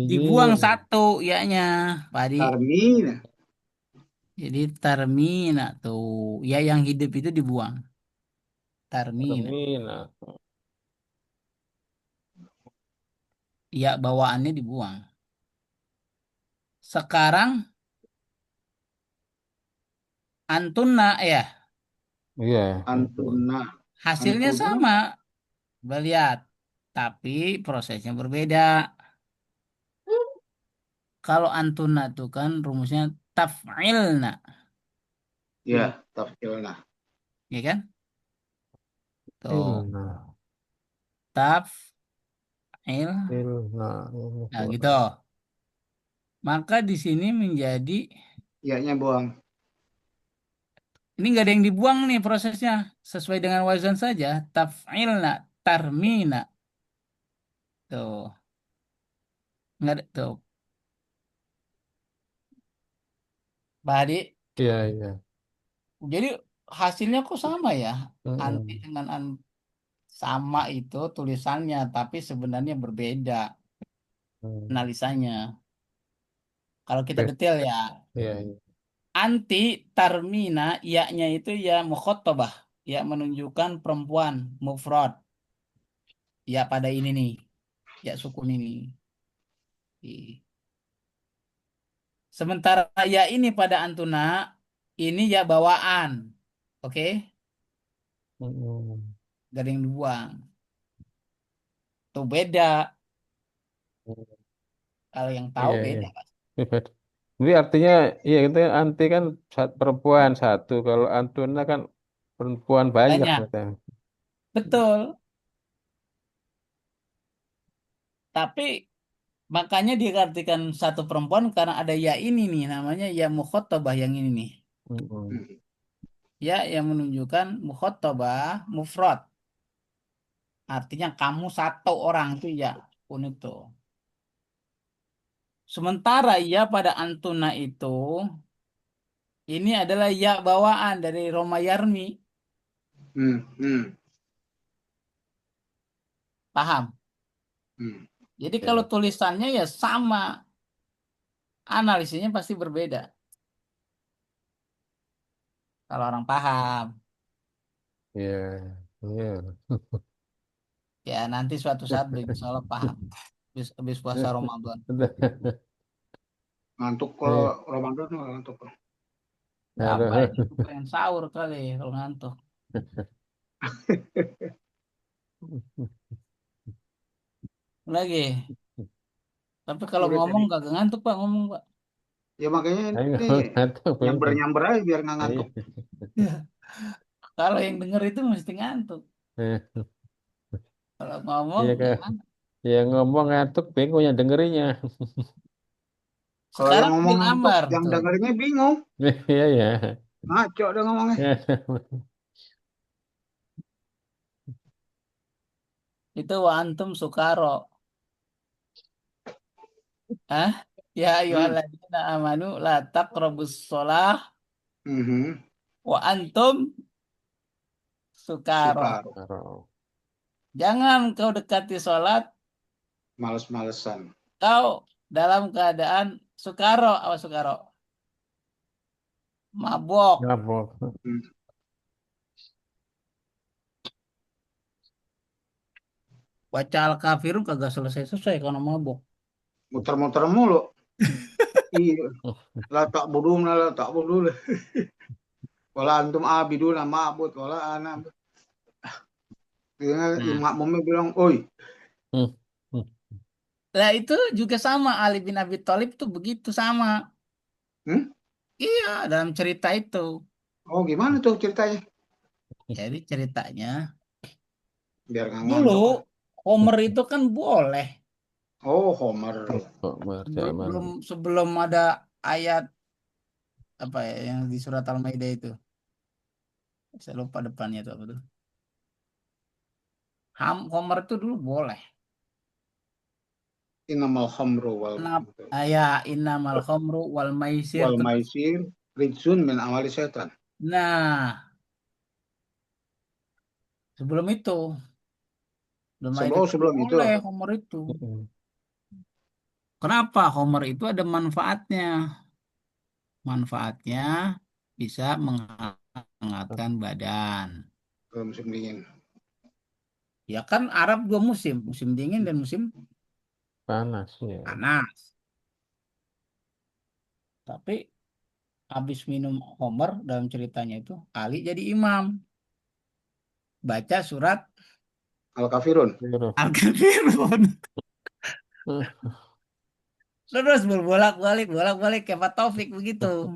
dibuang taramiyina. satu ya-nya Padi. Tarmina, Jadi tarmina tuh ya yang hidup itu dibuang. Tarmina. Taramina. Ya bawaannya dibuang. Sekarang antuna ya Iya, itu. antuna, hasilnya antuna, sama. Lihat. Tapi prosesnya berbeda. Kalau antuna tuh kan rumusnya taf'ilna. ya tafilna. Ya kan? Tuh. Ilna. Taf'il. Ilna. Nah, gitu. Maka di sini menjadi Iya-nya buang. ini nggak ada yang dibuang nih prosesnya sesuai dengan wazan saja. Taf'ilna, tarmina. Tuh, nggak ada tuh. Pak Hadi, Iya, iya. jadi hasilnya kok sama ya? Anti Mm-mm. dengan sama itu tulisannya, tapi sebenarnya berbeda Hmm. analisanya. Kalau kita Oke. detail ya, Iya, iya. anti tarmina, ya-nya itu ya mukhottabah, ya menunjukkan perempuan mufrad, ya pada ini nih, ya sukun ini. Sementara ya ini pada antuna, ini ya bawaan. Oke, Mm-mm. gak ada yang dibuang. Tuh beda. Kalau yang tahu Iya, iya. beda. Bebas. Jadi artinya, iya itu anti kan perempuan satu. Kalau antuna kan perempuan banyak Banyak. katanya. Betul. Tapi makanya diartikan satu perempuan karena ada ya ini nih. Namanya ya mukhottabah yang ini nih. Mm-mm. Hmm. Ya yang menunjukkan mukhottabah mufrad. Artinya kamu satu orang itu ya. Pun itu. Sementara ya pada antuna itu ini adalah ya bawaan dari Roma Yarmi. Hmm. Hmm. Paham? Hmm. Jadi kalau Ya. tulisannya ya sama, analisisnya pasti berbeda. kalau orang paham. Iya, iya. Ya nanti suatu saat insya Allah paham. Habis puasa Ramadan. Ngantuk kalau Iya, Ramadan ngantuk. Apa harus. ini tuh pengen sahur kali kalau ngantuk. Lagi. Tapi kalau Udah ngomong tadi. kagak ngantuk Pak, ngomong Pak. Ya makanya Ayo ini ngantuk. nyamber-nyamber aja biar nggak ngantuk. Iya. Kalau yang denger itu mesti ngantuk. Kalau ngomong Iya kan. gimana? Ya ngomong ngantuk bingung yang dengerinnya. Kalau yang Sekarang ngomong Bin ngantuk, Amar yang tuh. dengerinnya bingung. Iya ya. Ngaco dia ngomongnya. Itu wa antum sukaro. Hah? Ya Hmm. ayyuhalladzina amanu la taqrabus sholah Mhm. wa antum sukaro. Suka Taruh. Jangan kau dekati sholat males-malesan. kau dalam keadaan sukaro. Apa sukaro? Mabok. Ngabok. Hmm. Baca al-kafirun kagak selesai-selesai kalau mabok. Muter-muter mulu. Iya. Lah tak bodum lah tak bodum lah. Wala antum abidun nama abud wala ana. Dia Nah, makmumnya bilang, "Oi." Hmm. Hmm. lah itu juga sama Ali bin Abi Thalib tuh begitu sama. Hmm? Iya, dalam cerita itu. Oh, gimana tuh ceritanya? Jadi ceritanya Biar nggak dulu ngantuk. Homer itu kan boleh Oh, Homer. Kok zaman. sebelum ada ayat apa ya yang di surat Al-Maidah itu. Saya lupa depannya itu apa tuh. Homer itu dulu boleh. Innamal khamru Kenapa? Ya innamal khamru wal maisir wal terus. maisir rijsun min amali setan. Nah, sebelum itu belum ada itu Sebelum itu. boleh Homer itu. Hmm. Kenapa? Homer itu ada manfaatnya. Manfaatnya bisa menghangatkan badan. Kalau musim dingin. Ya kan Arab dua musim, musim dingin dan musim Panas ya. panas. Tapi habis minum Homer dalam ceritanya itu, Ali jadi imam. Baca surat Al-Kafirun. Biru. Al-Kafirun. Hmm. Terus bolak-balik, bolak-balik kayak Pak Taufik begitu.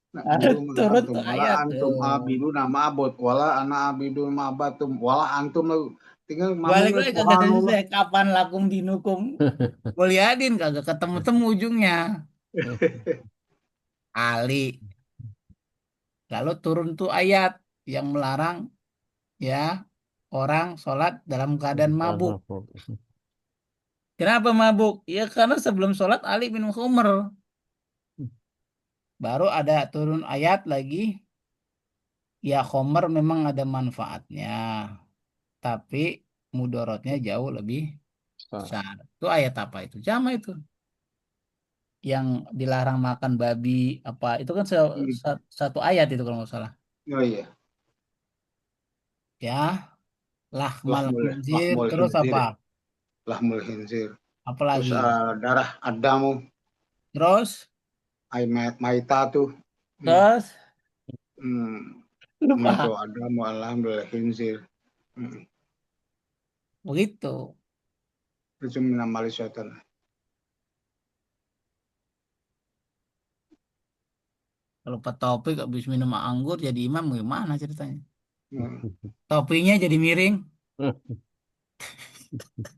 Nak Ada bodum lah turun antum. tuh Wala ayat antum tuh. abidun nama abud. Wala ana abidun ma abatum. Wala antum lah. Tinggal Balik makmumnya lagi kagak subhanallah. selesai. Kapan lakum dinukum? Kuliahin kagak ketemu-temu ujungnya. Ali. Lalu turun tuh ayat yang melarang ya orang sholat dalam keadaan mabuk. Kenapa mabuk? Ya karena sebelum sholat Ali minum khamr. Baru ada turun ayat lagi. Ya khamr memang ada manfaatnya. Tapi mudorotnya jauh lebih besar. Itu ayat apa itu? Sama itu. Yang dilarang makan babi apa itu kan Hmm. satu ayat itu kalau nggak salah. Oh iya. Ya, lahmal khinzir Lahmul terus khinzir. apa? Lahmul khinzir. Terus Apalagi? darah Adamu. Terus Ay maitatu. Hmm. terus Hmm. Maitu lupa. Adamu alhamdulillah khinzir. Hmm. Begitu. Rijsun min amali setan. Kalau Pak Taufik habis minum anggur jadi imam gimana ceritanya? Hmm. Topinya jadi miring.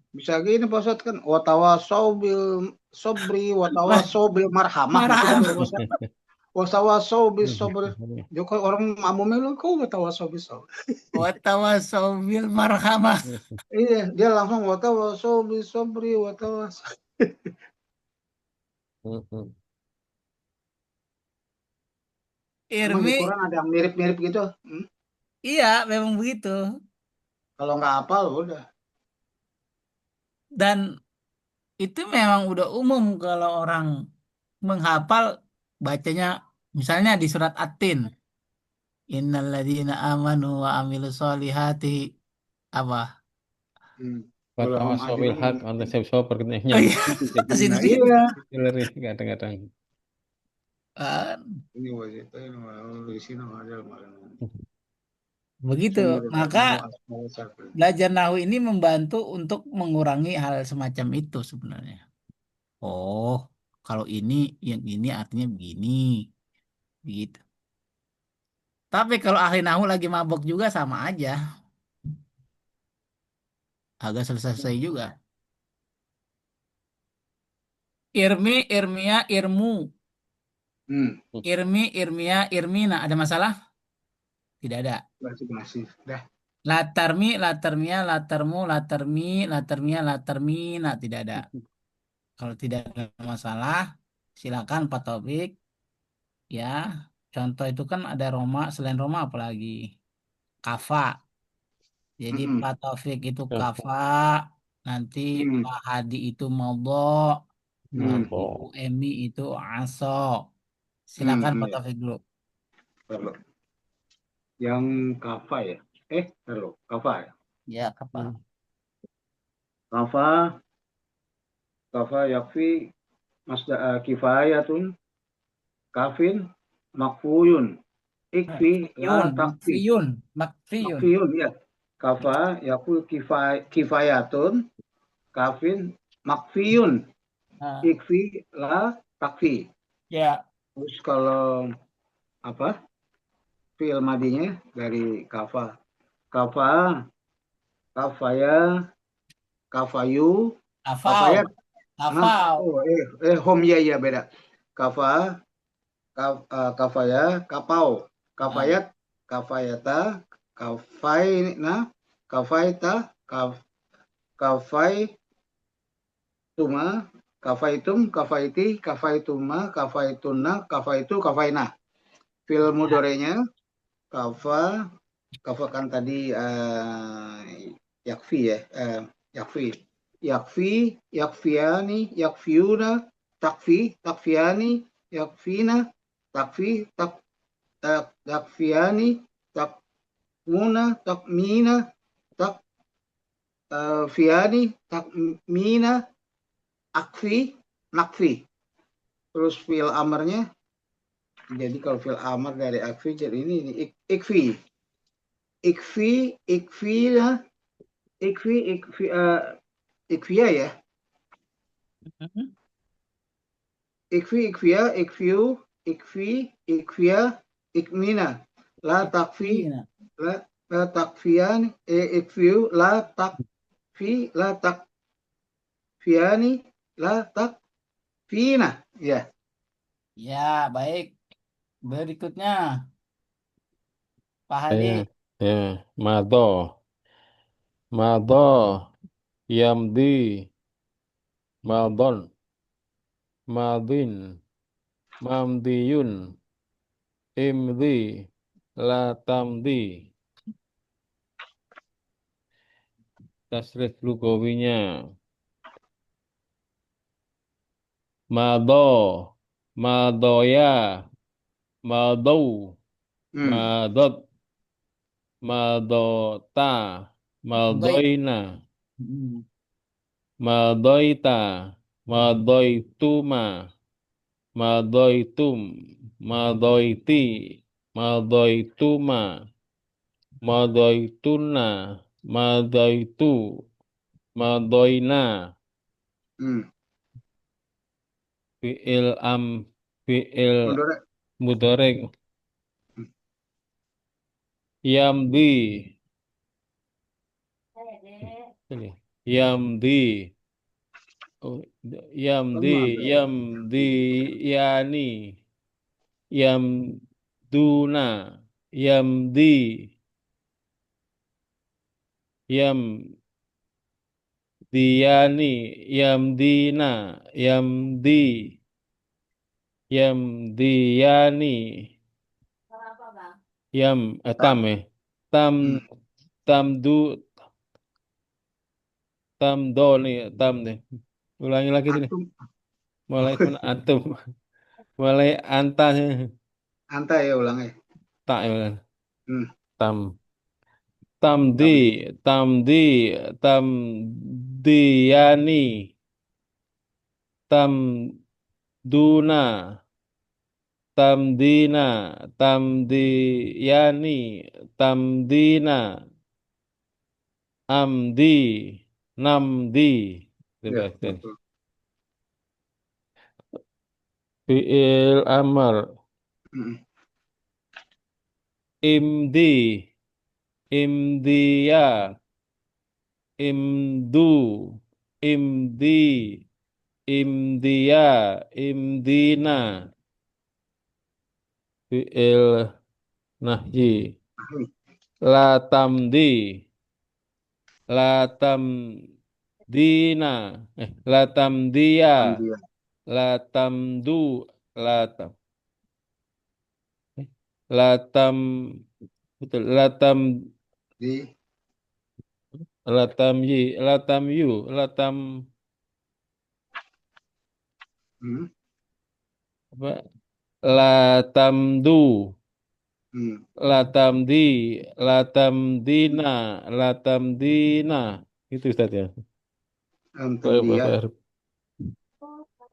Bisa gini Pak Ustadz kan watawasau bil sobri Lah, watawasau bil marhamah gitu kan marah. Pak Ustadz. Watawasau bil sobri. Joko orang mamumnya lu kok watawasau bil sobri. Watawasau bil marhamah. Iya, dia langsung watawasau bil sobri watawasau. Emang di Irmi, Quran ada yang mirip-mirip gitu. Hmm? iya memang begitu. Kalau nggak hafal udah. Dan itu memang udah umum kalau orang menghafal bacanya misalnya di surat At-Tin, innalladzina amanu wa amilus solihati apa? Walahum Fatwa sawil ajrun hak untuk siapa perkenanya Oh iya, nyambung itu jadi situ nah situ. iya hillary kadang-kadang. Ah, ini wajib di sini ada malam begitu. sumur Maka ilmu asal satu. belajar nahu ini membantu untuk mengurangi hal semacam itu sebenarnya. Oh, kalau ini yang ini artinya begini, begitu. Tapi kalau ahli nahu lagi mabok juga sama aja, agak selesai juga. Irmi, Irmia, Irmu, Hmm, Irmi, Irmia, Irmina. Ada masalah? Tidak ada. masih dah. Latarmi, Latarmia, Latarmu, Latarmi, Latarmia, Latarmina. Tidak ada. Kalau tidak ada masalah, silakan Pak Taufik. Ya, contoh itu kan ada Roma, selain Roma apalagi? Kafa. Jadi Mm-mm. Pak Taufik itu Ya, kafa, nanti Hmm, Pak Hadi itu mobo, Pak hmm, Ibu mabok. Emi itu aso. hmm, Silakan Pak iya. Taufik dulu. Kalau yang kafa ya, kalau kafa ya, Ya, kafa. kafa, kafa yakfi masda kifayatun kafin makfuyun ikfi la Makfiyun, takfi makfiyun, makfiyun. makfiyun ya kafa yakfi kifayatun kafin makfiyun Nah, ikfi la takfi. ya, Terus kalau apa fi'il madinya dari kafa kafa kafaya kafayu kafayat hafal, nah hafal. oh home ya ya beda kafa kafaya kapau Nah, kafayat kafayata kafaina kafaita kafai tuma kafaitum kafaiti kafaituma kafaituna kafaitu kafaina fil ya, mudorenya kafa kafa kan tadi yakfi ya yakfi yakfi yakfiani yakfiuna takfi takfiani yakfina takfi takfiani takmuna takmina takfiani takmina akfi nakfi terus fil amarnya jadi kalau fil amar dari akfi jadi ini ikfi ikfi ikfina ikfi ikfia ya ikfi ikfia ikfiu ikfi ikfia ikmina la takfi iya. la la takfian ikfiu la takfi la takfiani la takfina ya Ya, baik. Berikutnya, Pak Hadi. Ya, ya, mado, mado, yamdi, madon, madin, mamdiyun, imdi, latamdi. Tasrif lugawinya, mado, madoya, madau, hmm. madot, madota, Baik. madoina, Hmm. madoita, madoituma, madoitum, madoiti, madoituma, madoituna, madoitu, madoina, Hmm. fi'il fi'il Menurut mudorek, yamdi, ini, yamdi, oh, yamdi, lemah berarti. yamdi, yani, yamduna, yamdi, yam Diyani, Yamdina, Yamdi, Yamdiyani, Tak. Tam Tam, Hmm. Tamdu, Tamdo nih, Tam deh. Ulangi lagi nih. Antum Mulai pun antum. Mulai anta Anta ya ulang ya. tak ya. Hmm. Tam. Tamdi. Tam, Tamdi. Tamdiyani. Tamduna. Tamdina. Tamdiyani. Tamdina. Amdi. Namdi. ya Gitu. betul. Fi'il amar. Hmm. Imdi. Imdiya. Imdu. Imdi. Imdia. Imdina. Fi'il nahyi. Hmm. La tamdi. La tamdina. La tamdiya. Tam dia. La tamdu. La tam. La tam. Betul. Di. La tam yi. La tam yu. La tam. Hmm. Apa? La tamdu. Hmm. La tamdi. La tamdina. La tamdina. Itu Ustaz ya. Tam dia.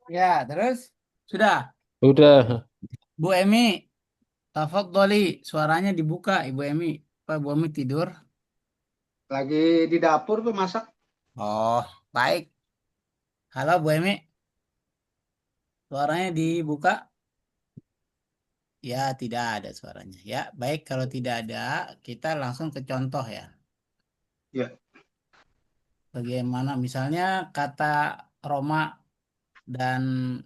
Ya, terus sudah. Udah. Bu Emi, tafadholi, suaranya dibuka, Ibu Emi. Pak Bu Emi tidur. Lagi di dapur tuh masak. Oh, baik. Halo Bu Emi, suaranya dibuka. Ya, tidak ada suaranya. Ya, baik. Kalau tidak ada, kita langsung ke contoh ya. Ya. Bagaimana misalnya kata Roma dan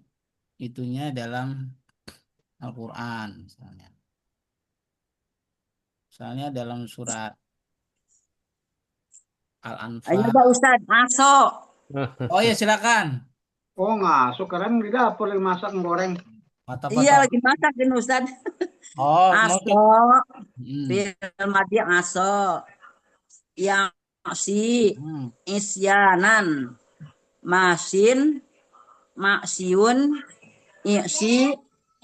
itunya dalam Al-Quran misalnya. Misalnya dalam surat Ayo Al-Anfal. Pak Ustadz, masuk. Oh ya, silakan. Oh ngasuh sekarang di dapur lagi masak goreng. Kata Pak Iya lagi Taufik. masak kan Ustadz. Oh, mau tuh. Aso, Hmm. film mati aso. Yang si, Hmm. isyanan. Masin, maksiun, isi,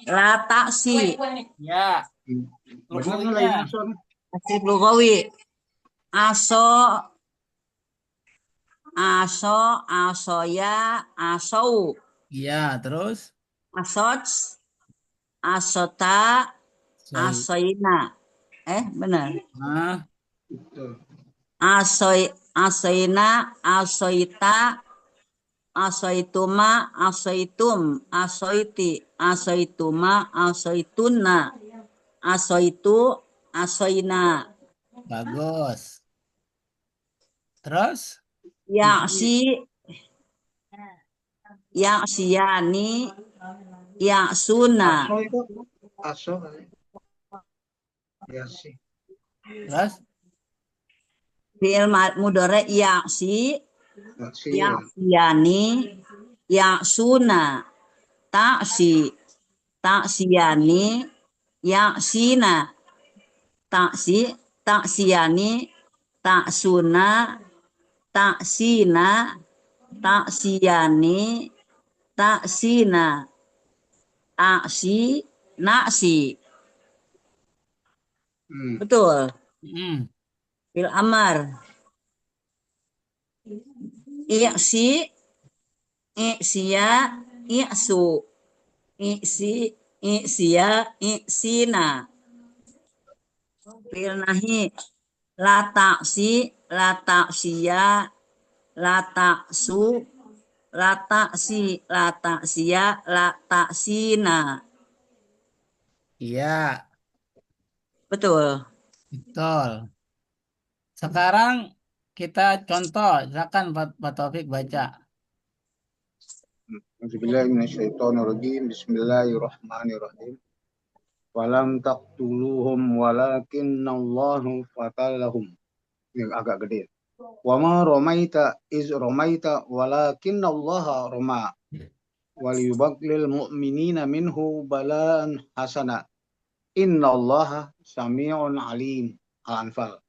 lataksi. Ya, Hmm. Benar nih lagi lugawinya. masak nih. Asif lugawi. Aso, aso, asoya, asou. Iya, terus Asots, asota, soi. asoina. Benar. Nah, Betul. Asoy, asoina, asoita, asoituma, asoitum, asoiti, asoituma, asoituna, asoitu, asoina. bagus. Terus Yaksi, yaksiani, yaksuna. Aso itu aso kali. Ya sih. terus Fi'il mudhari yaksi, Ya sih. yaksiani, yaksuna. Taksi, taksiyani, yaksina. Taksi, taksiyani, taksuna, taksina, taksiyani, taksina, aksi, nasi. Hmm. Betul. hmm. Fil amar. Iksi, iksiya, iksu. Iksi, iksiya, iksina. Fil nahi. La taksi, la taksiya, la taksu, la taksi, la taksiya, la taksina. Iya, Betul. betul. Sekarang kita contoh, silakan Pak Taufik baca. Auzubillahi minasyaitonirrajim. Bismillahirrahmanirrahim. Walam taqtuluhum walakinnallahu qatalahum. Yang agak gede. Wa ma ramaita iz ramaita walakinallaha rama. Waliyubaglil mu'minina minhu balaan hasana. Innallaha sami'un alim. Al-Anfal.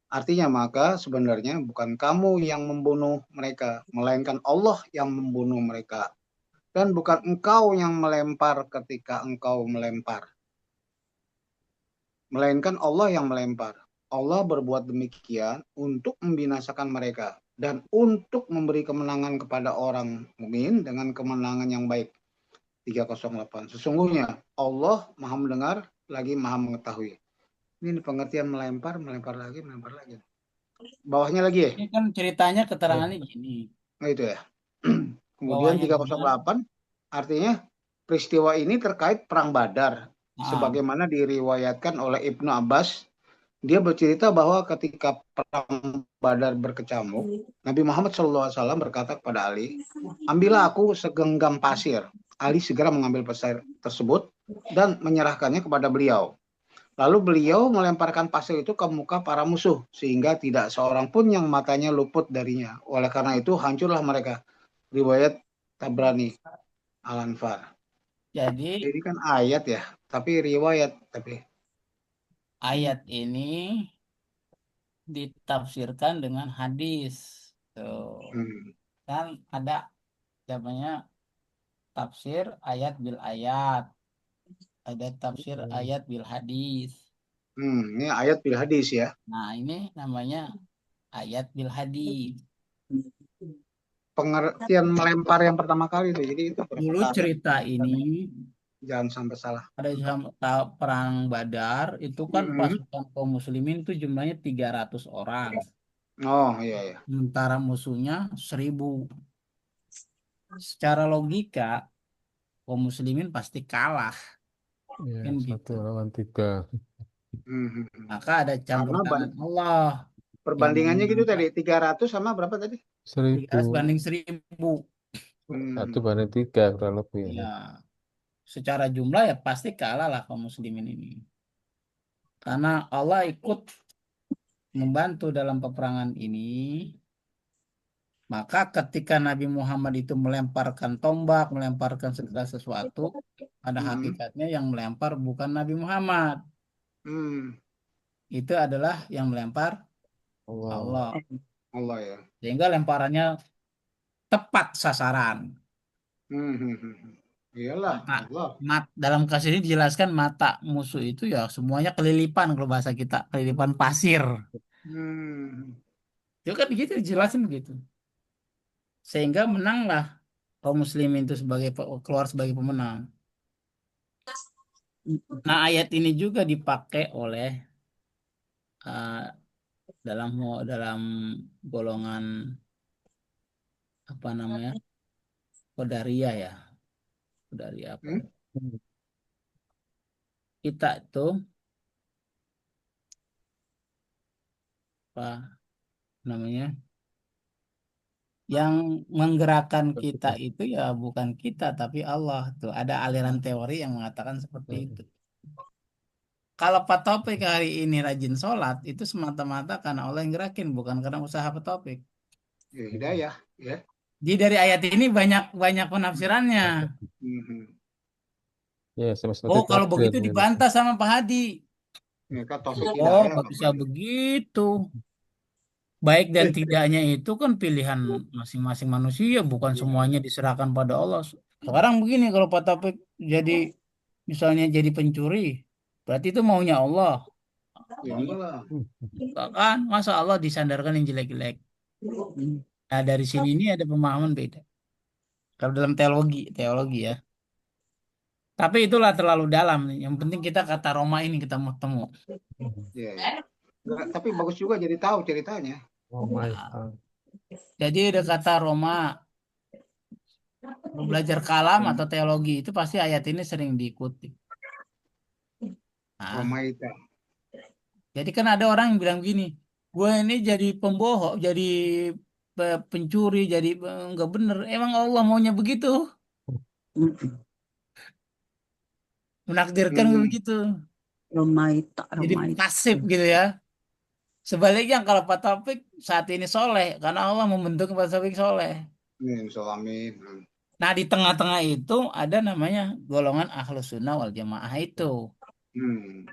Artinya maka sebenarnya bukan kamu yang membunuh mereka, melainkan Allah yang membunuh mereka. dan bukan engkau yang melempar ketika engkau melempar, melainkan Allah yang melempar. Allah berbuat demikian untuk membinasakan mereka dan untuk memberi kemenangan kepada orang mukmin dengan kemenangan yang baik. 308. Sesungguhnya Allah Maha mendengar lagi Maha mengetahui. Ini pengertian melempar, melempar lagi, melempar lagi. Bawahnya lagi ya? Ini kan ceritanya keterangannya gini. Nah, itu ya. Kemudian Bawahnya gimana? 308 artinya peristiwa ini terkait perang Badar. Ah, Sebagaimana diriwayatkan oleh Ibnu Abbas, dia bercerita bahwa ketika perang Badar berkecamuk, Nabi Muhammad SAW berkata kepada Ali, ambillah aku segenggam pasir. Ali segera mengambil pasir tersebut dan menyerahkannya kepada beliau. Lalu beliau melemparkan pasir itu ke muka para musuh, sehingga tidak seorang pun yang matanya luput darinya. Oleh karena itu hancurlah mereka. Riwayat Tabrani Al-Anfar. jadi Ini kan ayat ya, tapi riwayat. Tapi ayat ini ditafsirkan dengan hadis. Tuh. hmm, Kan ada namanya tafsir ayat bil ayat, ada tafsir ayat bil hadis. ini ayat bil hadis ya. Nah, ini namanya ayat bil hadis. Pengertian melempar yang pertama kali itu. Jadi itu Dulu berkata cerita ini jangan sampai salah. ada perang Badar itu kan Hmm. pasukan kaum muslimin itu jumlahnya 300 orang. Oh iya ya. Sementara musuhnya 1000. Secara logika kaum muslimin pasti kalah Ya, kan satu gitu. lawan tiga. Hmm. Maka ada campur Karena tangan Allah yang perbandingannya gitu memenangkan tadi 300 sama berapa tadi? 1000. 300 banding 1000. Satu Hmm. banding tiga kurang lebih. Ya, secara jumlah ya pasti kalah lah kaum muslimin ini. Karena Allah ikut membantu dalam peperangan ini, maka ketika Nabi Muhammad itu melemparkan tombak, melemparkan segala sesuatu, pada Hmm. hakikatnya yang melempar bukan Nabi Muhammad. Hmm. Itu adalah yang melempar Allah. Allah. Allah ya. Sehingga lemparannya tepat sasaran. Hmm. Iyalah Mata, Allah. dalam kasus ini dijelaskan mata musuh itu ya semuanya kelilipan kalau bahasa kita, kelilipan pasir. Hmm. Itu kan gitu dijelasin gitu. Sehingga menanglah kaum muslimin itu sebagai keluar sebagai pemenang. Nah, ayat ini juga dipakai oleh eh, dalam golongan apa namanya? Qadariyah ya. Qadariyah apa Hmm? ya? Kita itu apa namanya? Yang menggerakkan kita itu ya bukan kita tapi Allah tuh. Ada aliran teori yang mengatakan seperti itu. Kalau Pak Taufik hari ini rajin sholat itu semata-mata karena Allah yang gerakin bukan karena usaha Pak Taufik. Ya, hidayah ya. Jadi dari ayat ini banyak banyak penafsirannya. Hmm. Ya, sama seperti Oh, kalau takdir. begitu dibantah sama Pak Hadi. Ya kan taufik Oh, hidayah nggak bisa Bapak. begitu. Baik dan tidaknya itu kan pilihan masing-masing manusia, bukan Ya, semuanya diserahkan pada Allah. Sekarang begini, kalau Pak Taufik jadi misalnya jadi pencuri, berarti itu maunya Allah. ya enggak lah. Enggak kan? Masa Allah disandarkan yang jelek-jelek. Nah, dari sini ini ada pemahaman beda. Kalau dalam teologi ya. Tapi itulah terlalu dalam nih. Yang penting kita kata Roma ini kita mau temu. Ya, ya. Enggak, tapi bagus juga jadi tahu ceritanya. Oh my Nah, God. jadi ada kata Roma, belajar kalam atau teologi itu pasti ayat ini sering diikuti. Nah, Romaita. jadi kan ada orang yang bilang gini, gue ini jadi pembohong, jadi pencuri, jadi nggak bener. Emang Allah maunya begitu? Menakdirkan Hmm. begitu. Romaita, Jadi Romaita. pasif gitu ya. Sebaliknya kalau Pak Taufik saat ini soleh, karena Allah membentuk Pak Taufik soleh. Amin. Nah, di tengah-tengah itu ada namanya golongan Ahlus Sunnah wal Jamaah itu. Hmm.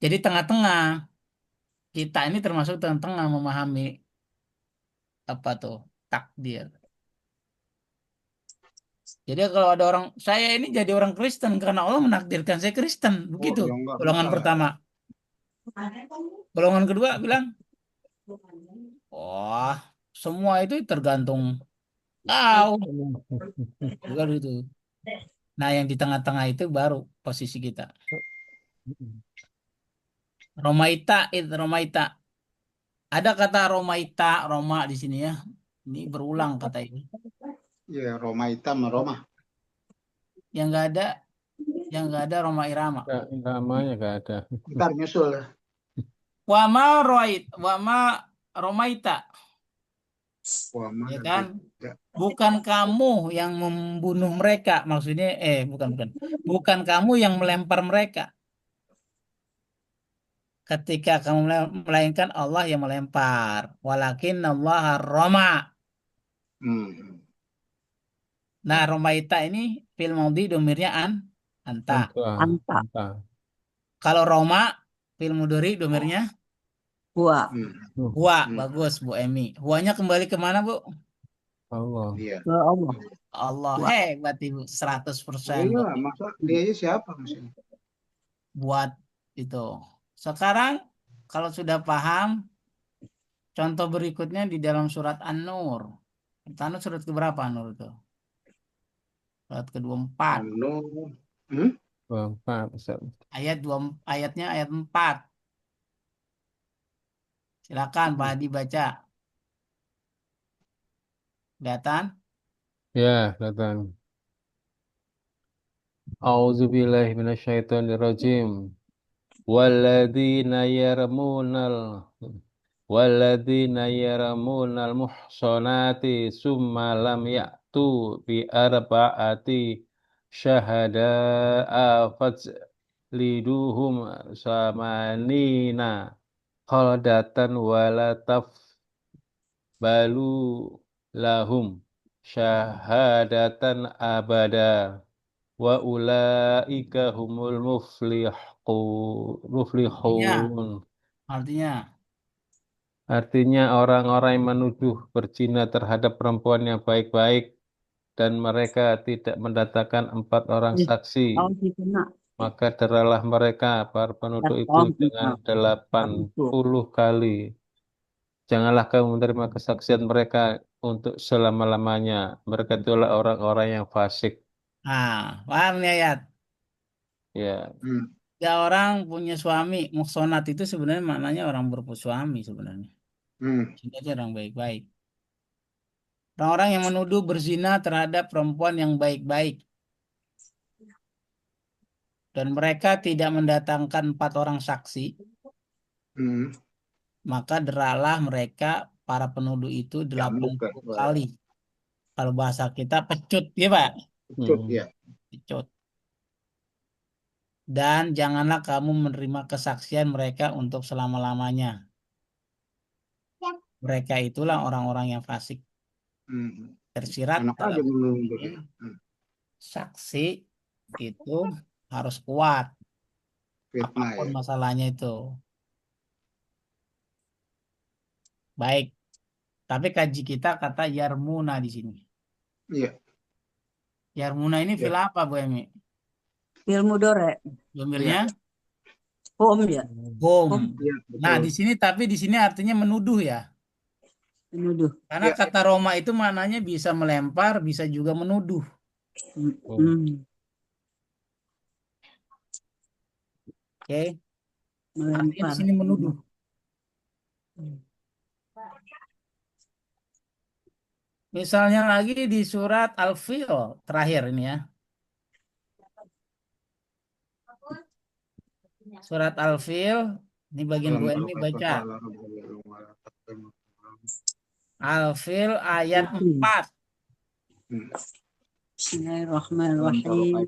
Jadi tengah-tengah, kita ini termasuk tengah-tengah memahami apa tuh takdir. Jadi kalau ada orang, saya ini jadi orang Kristen karena Allah menakdirkan saya Kristen. Oh, Begitu. ya enggak Golongan masalah. pertama. Golongan kedua bilang, wah, semua itu tergantung kau. Juga gitu. Nah, yang di tengah-tengah itu baru posisi kita. Romaita, itu Romaita. Ada kata Romaita, Roma di sini ya. Ini berulang kata ini. Ya, Roma hitam, Roma. Yang nggak ada Roma Irama. Namanya nggak ada. Ntar nyusul. Wama Romaita, Wah, ya mana kan? beda. Bukan kamu yang membunuh mereka, maksudnya bukan kamu yang melempar mereka. Ketika kamu melainkan Allah yang melempar. Walakin Allah Roma. Hmm. Nah, Romaita ini fil maudhi domirnya anta. Anta. Anta. Kalau Roma fil mudhari domirnya Gua. Hmm. huwa. Hmm. Bagus Bu Emi. Huwanya kembali kemana Bu? Allah. Iya. Ke Allah. Allah, Huwa. hebat Ibu. Oh 100% iya, buat masa dia aja siapa maksudnya? buat itu. Sekarang kalau sudah paham, contoh berikutnya di dalam surat An-Nur. An-Nur surat keberapa An-Nur itu? Surat ke-24. Anu. Hmm? Bapak, Ustaz. Ayatnya ayat 4. Silakan Pak Hadi baca. Kelihatan? Ya, datang. Auzubillahi minasyaitonirrajim. Walladzina yarmunal walladzina yarmunal muhsanati summa lam ya'tu bi arba'ati syahada'a fajliduhum samanina khaldatan wala tafbalu lahum syahadatan abada wa ulaika humul muflihun. Artinya, Artinya orang-orang yang menuduh berzina terhadap perempuan yang baik-baik dan mereka tidak mendatangkan 4 orang saksi, Tahu sih kena. maka deralah mereka para penuduh itu Tom. dengan Itu. 80 kali. Janganlah kamu menerima kesaksian mereka untuk selama-lamanya. Mereka itulah orang-orang yang fasik. paham nih ayat. Ya, Hmm. Ya orang punya suami, muhsonat itu sebenarnya maknanya orang bersuami sebenarnya. Hmm. Sebenarnya orang baik-baik. Orang-orang yang menuduh berzina terhadap perempuan yang baik-baik. Dan mereka tidak mendatangkan 4 orang saksi, Hmm. maka deralah mereka para penuduh itu Cambuk 80 ya. kali. Kalau bahasa kita pecut, ya Pak? Pecut ya. Pecut. Dan janganlah kamu menerima kesaksian mereka untuk selama-lamanya. Mereka itulah orang-orang yang fasik. Hmm. Tersirat Enak aja dalam menunduk ini, ya. Hmm. saksi itu harus kuat. Fitnah Apapun ya. masalahnya itu. Baik. Tapi kaji kita kata Yarmuna di sini. Iya. Yarmuna ini Ya. fil apa Bu Emi? Ilmu dore. Domirnya Home ya. home. Iya, Nah, betul. di sini artinya menuduh ya. Menuduh. Karena Ya. kata Roma itu maknanya bisa melempar, bisa juga menuduh. Oke. Artinya di Melempar. sini menuduh. Misalnya lagi di surat Al-Fil terakhir ini ya. Surat Al-Fil, ini bagian Bu Emi baca. Al-Fil ayat 4. Bismillahirrahmanirrahim.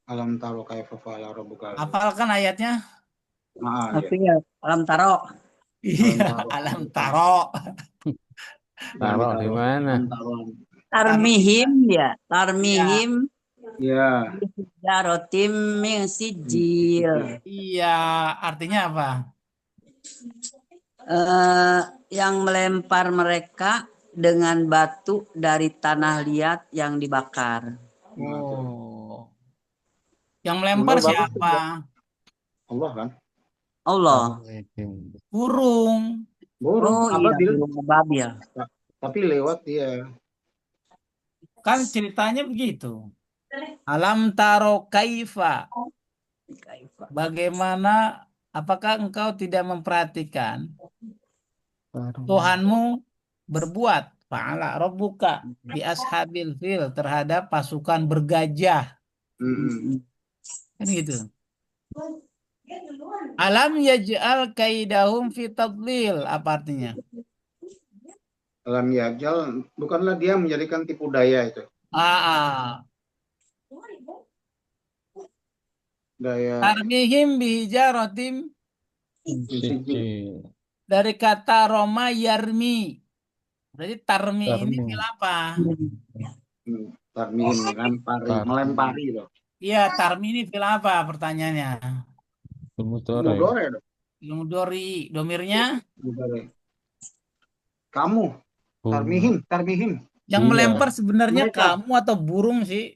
Alam taro kaifa fa'ala rabbuka. Hafalkan ayatnya? Nah, Tapi ya, alam taro. Iya, alam taro. taruh di mana? Tarmihim ya. Tarmihim. Ya. Jarotim min sijil. Iya, artinya apa? Yang melempar mereka dengan batu dari tanah liat yang dibakar. Oh. Yang melempar Bagus siapa? Allah kan. Allah. Burung. Burung Oh iya, ababil, burung ababil. tapi lewat dia. Kan ceritanya begitu. Alam taro kaifa. Bagaimana, apakah engkau tidak memperhatikan Tuhanmu berbuat fa'ala rabbuka bi ashabil fil terhadap pasukan bergajah. Mm-mm. Kan gitu. Alam yaj'al kaidahum fi tadlil. Apa artinya? Alam yajal, bukanlah dia menjadikan tipu daya itu. Ah, Daya tarmihim bihijaratim Siji. dari kata Roma yarmi. Berarti tarmi ini Tarmi. fil apa? tarmihim, melempari loh. Iya, tarmi ini fil apa pertanyaannya? Mudore. Mudore dong. Ilmu dori, domirnya Mudore. Kamu, Bunga. tarmihim. yang Iya. melempar sebenarnya Mereka. kamu atau burung sih?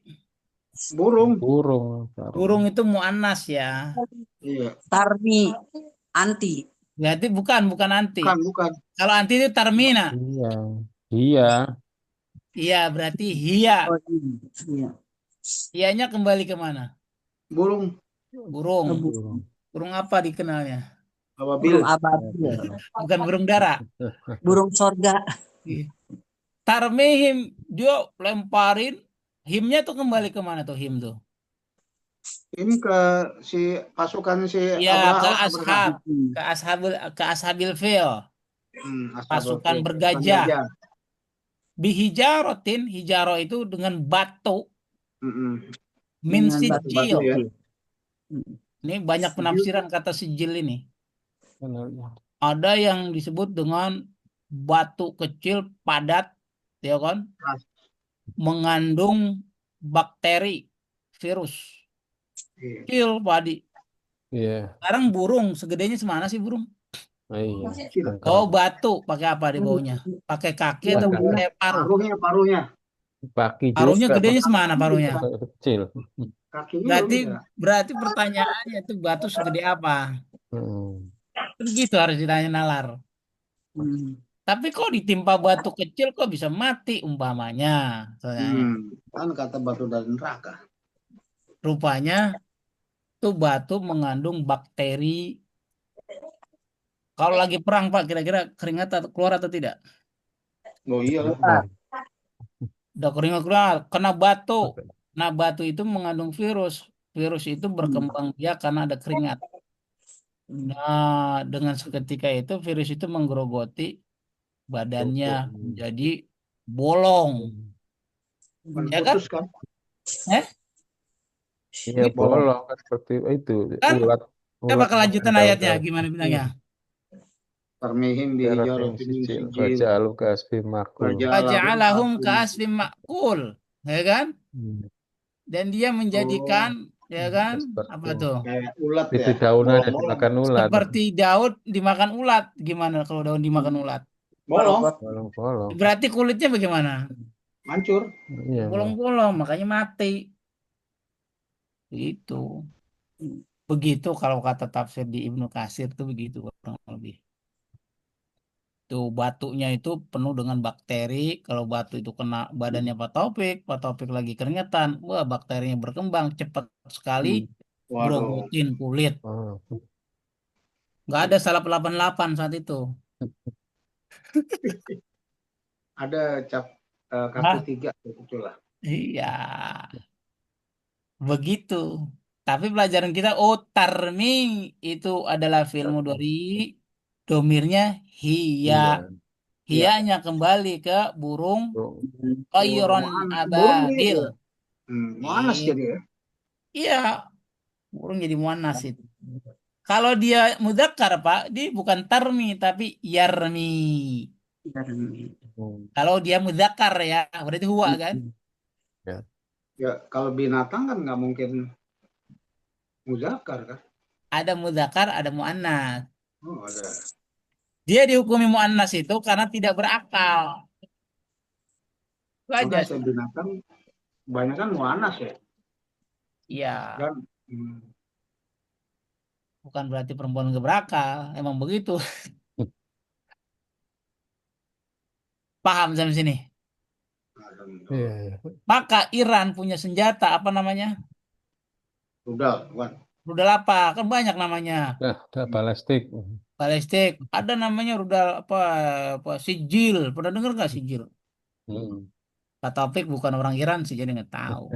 Burung. Burung. Burung itu muannas ya. Iya. Tarmi, anti. Berarti bukan anti. Bukan. Kalau anti itu tarmina. Iya. Iya. Iya, berarti hiya. Oh iya. Hiyanya kembali ke mana? Burung. Burung. Burung. Burung apa dikenalnya? Ababil. Burung ababil. Bukan burung dara. Burung sorga. Tarmihim, dia lemparin. Himnya tuh kembali ke mana tuh him tuh? Ini ke si pasukan si Ya, Abraham. ke ashabil fil. Pasukan Ashabul bergajah. Gajah. Bihijarotin, hijaro itu dengan batu. Min Dengan batu sijil. ya. Ini banyak penafsiran kata sijil ini. Ada yang disebut dengan batu kecil padat, ya kan? Mengandung bakteri, virus. Kecil, padi. Iya. Sekarang burung, segedenya semana sih burung? Iya. Oh, batu, pakai apa di bawahnya? Pakai kaki atau pakai paruh? Paruhnya. Paruhnya gedenya semana paruhnya? Kecil. Kakinya Berarti pertanyaannya itu batu segede apa? Begitu harus ditanya nalar. Tapi kok ditimpa batu kecil kok bisa mati umpamanya? Kan kata batu dari neraka. Rupanya tuh batu mengandung bakteri. Kalau lagi perang Pak, kira-kira keringat keluar atau tidak? Oh iya lah. Udah keringat keluar, kena batu. Nah batu itu mengandung virus. Virus itu berkembang dia karena ada keringat. Nah dengan seketika itu virus itu menggerogoti badannya menjadi bolong. Ya kan? Iya bolong kan seperti itu. Kan? Ulat. Coba kelanjutan ayatnya gimana bilangnya? Tarmihim bihijaratin min sijil. Faja'alu kasfim makul. Faja'alahum ka'asfim ma'kul. Ya kan? Dan dia menjadikan ya kan? Apa tuh? Kayak ulat ya. Itu daunnya dimakan ulat. Seperti Daud dimakan ulat. Gimana kalau daun dimakan ulat? Bolong. Berarti kulitnya bagaimana? Hancur. Bolong-bolong, makanya mati. Itu. Begitu kalau kata tafsir di Ibnu Katsir tuh begitu kurang lebih. Tuh batunya itu penuh dengan bakteri. Kalau batu itu kena badannya Pak Taufik lagi keringetan, wah bakterinya berkembang cepat sekali, grogotin kulit. Nggak ada salep 88 saat itu. Ada kaki 3 itulah. Iya. Begitu. Tapi pelajaran kita, tarmi itu adalah fi'il mudhari, domirnya hiya. Hiyanya kembali ke burung Qayron ababil. Muannas jadi ya? Iya, burung jadi muannas itu. Kalau dia mudzakkar Pak, dia bukan tarmi tapi yarmi. Kalau dia mudzakkar ya, berarti huwa kan? Ya kalau binatang kan nggak mungkin mudzakkar kan? Ada mudzakkar, ada muannas. Oh, ada. Dia dihukumi muannas itu karena tidak berakal. Aja. Makanya saya binatang banyak kan muanas ya. Iya, Kan? bukan berarti perempuan gak berakal. Emang begitu. Paham sampai sini? Iya, iya. Maka Iran punya senjata apa namanya? Rudal, bukan? Rudal apa? Kan banyak namanya. Nah, udah balistik. Balistik. Ada namanya rudal apa sijil. Pernah dengar nggak sijil? Hmm. Pak Taufik bukan orang Iran sih, jadi nggak tahu.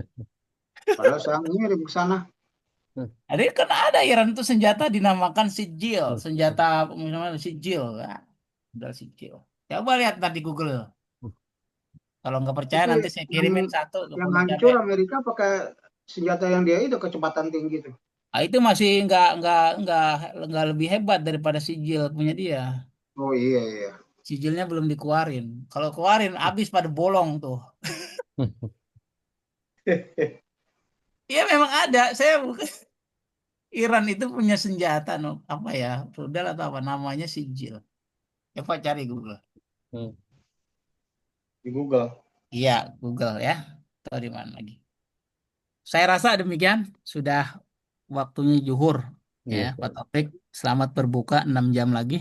Padahal saya ngirim ke sana. Jadi kan ada Iran itu senjata dinamakan sijil. Hmm. Senjata misalnya sijil. Nah, rudal sijil. Coba lihat nanti Google. Kalau nggak percaya Itu nanti saya kirimin satu ke yang Pondok hancur Cabe. Amerika pakai senjata yang dia itu kecepatan tinggi itu. Ah, itu masih nggak lebih hebat daripada sijil punya dia. Oh iya iya. Sijilnya belum dikeluarin. Kalau keluarin habis pada bolong tuh. Iya memang ada. Saya bukan Iran itu punya senjata no, apa ya? Rudal atau apa namanya sijil. Coba cari Google. Hmm. Di Google. Iya, Google ya. Tahu di mana lagi. Saya rasa demikian sudah waktunya zuhur ya, Iya. Pak Taufik. Selamat berbuka 6 jam lagi.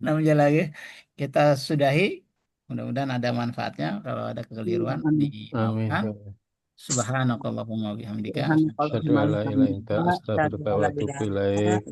6 jam lagi. Kita sudahi. Mudah-mudahan ada manfaatnya. Kalau ada kekeliruan Amin. Amin. dimaafkan. Subhanakallahumma wa bihamdika. Asyhadu alla ilaha illa anta astaghfiruka wa atubu ilaik.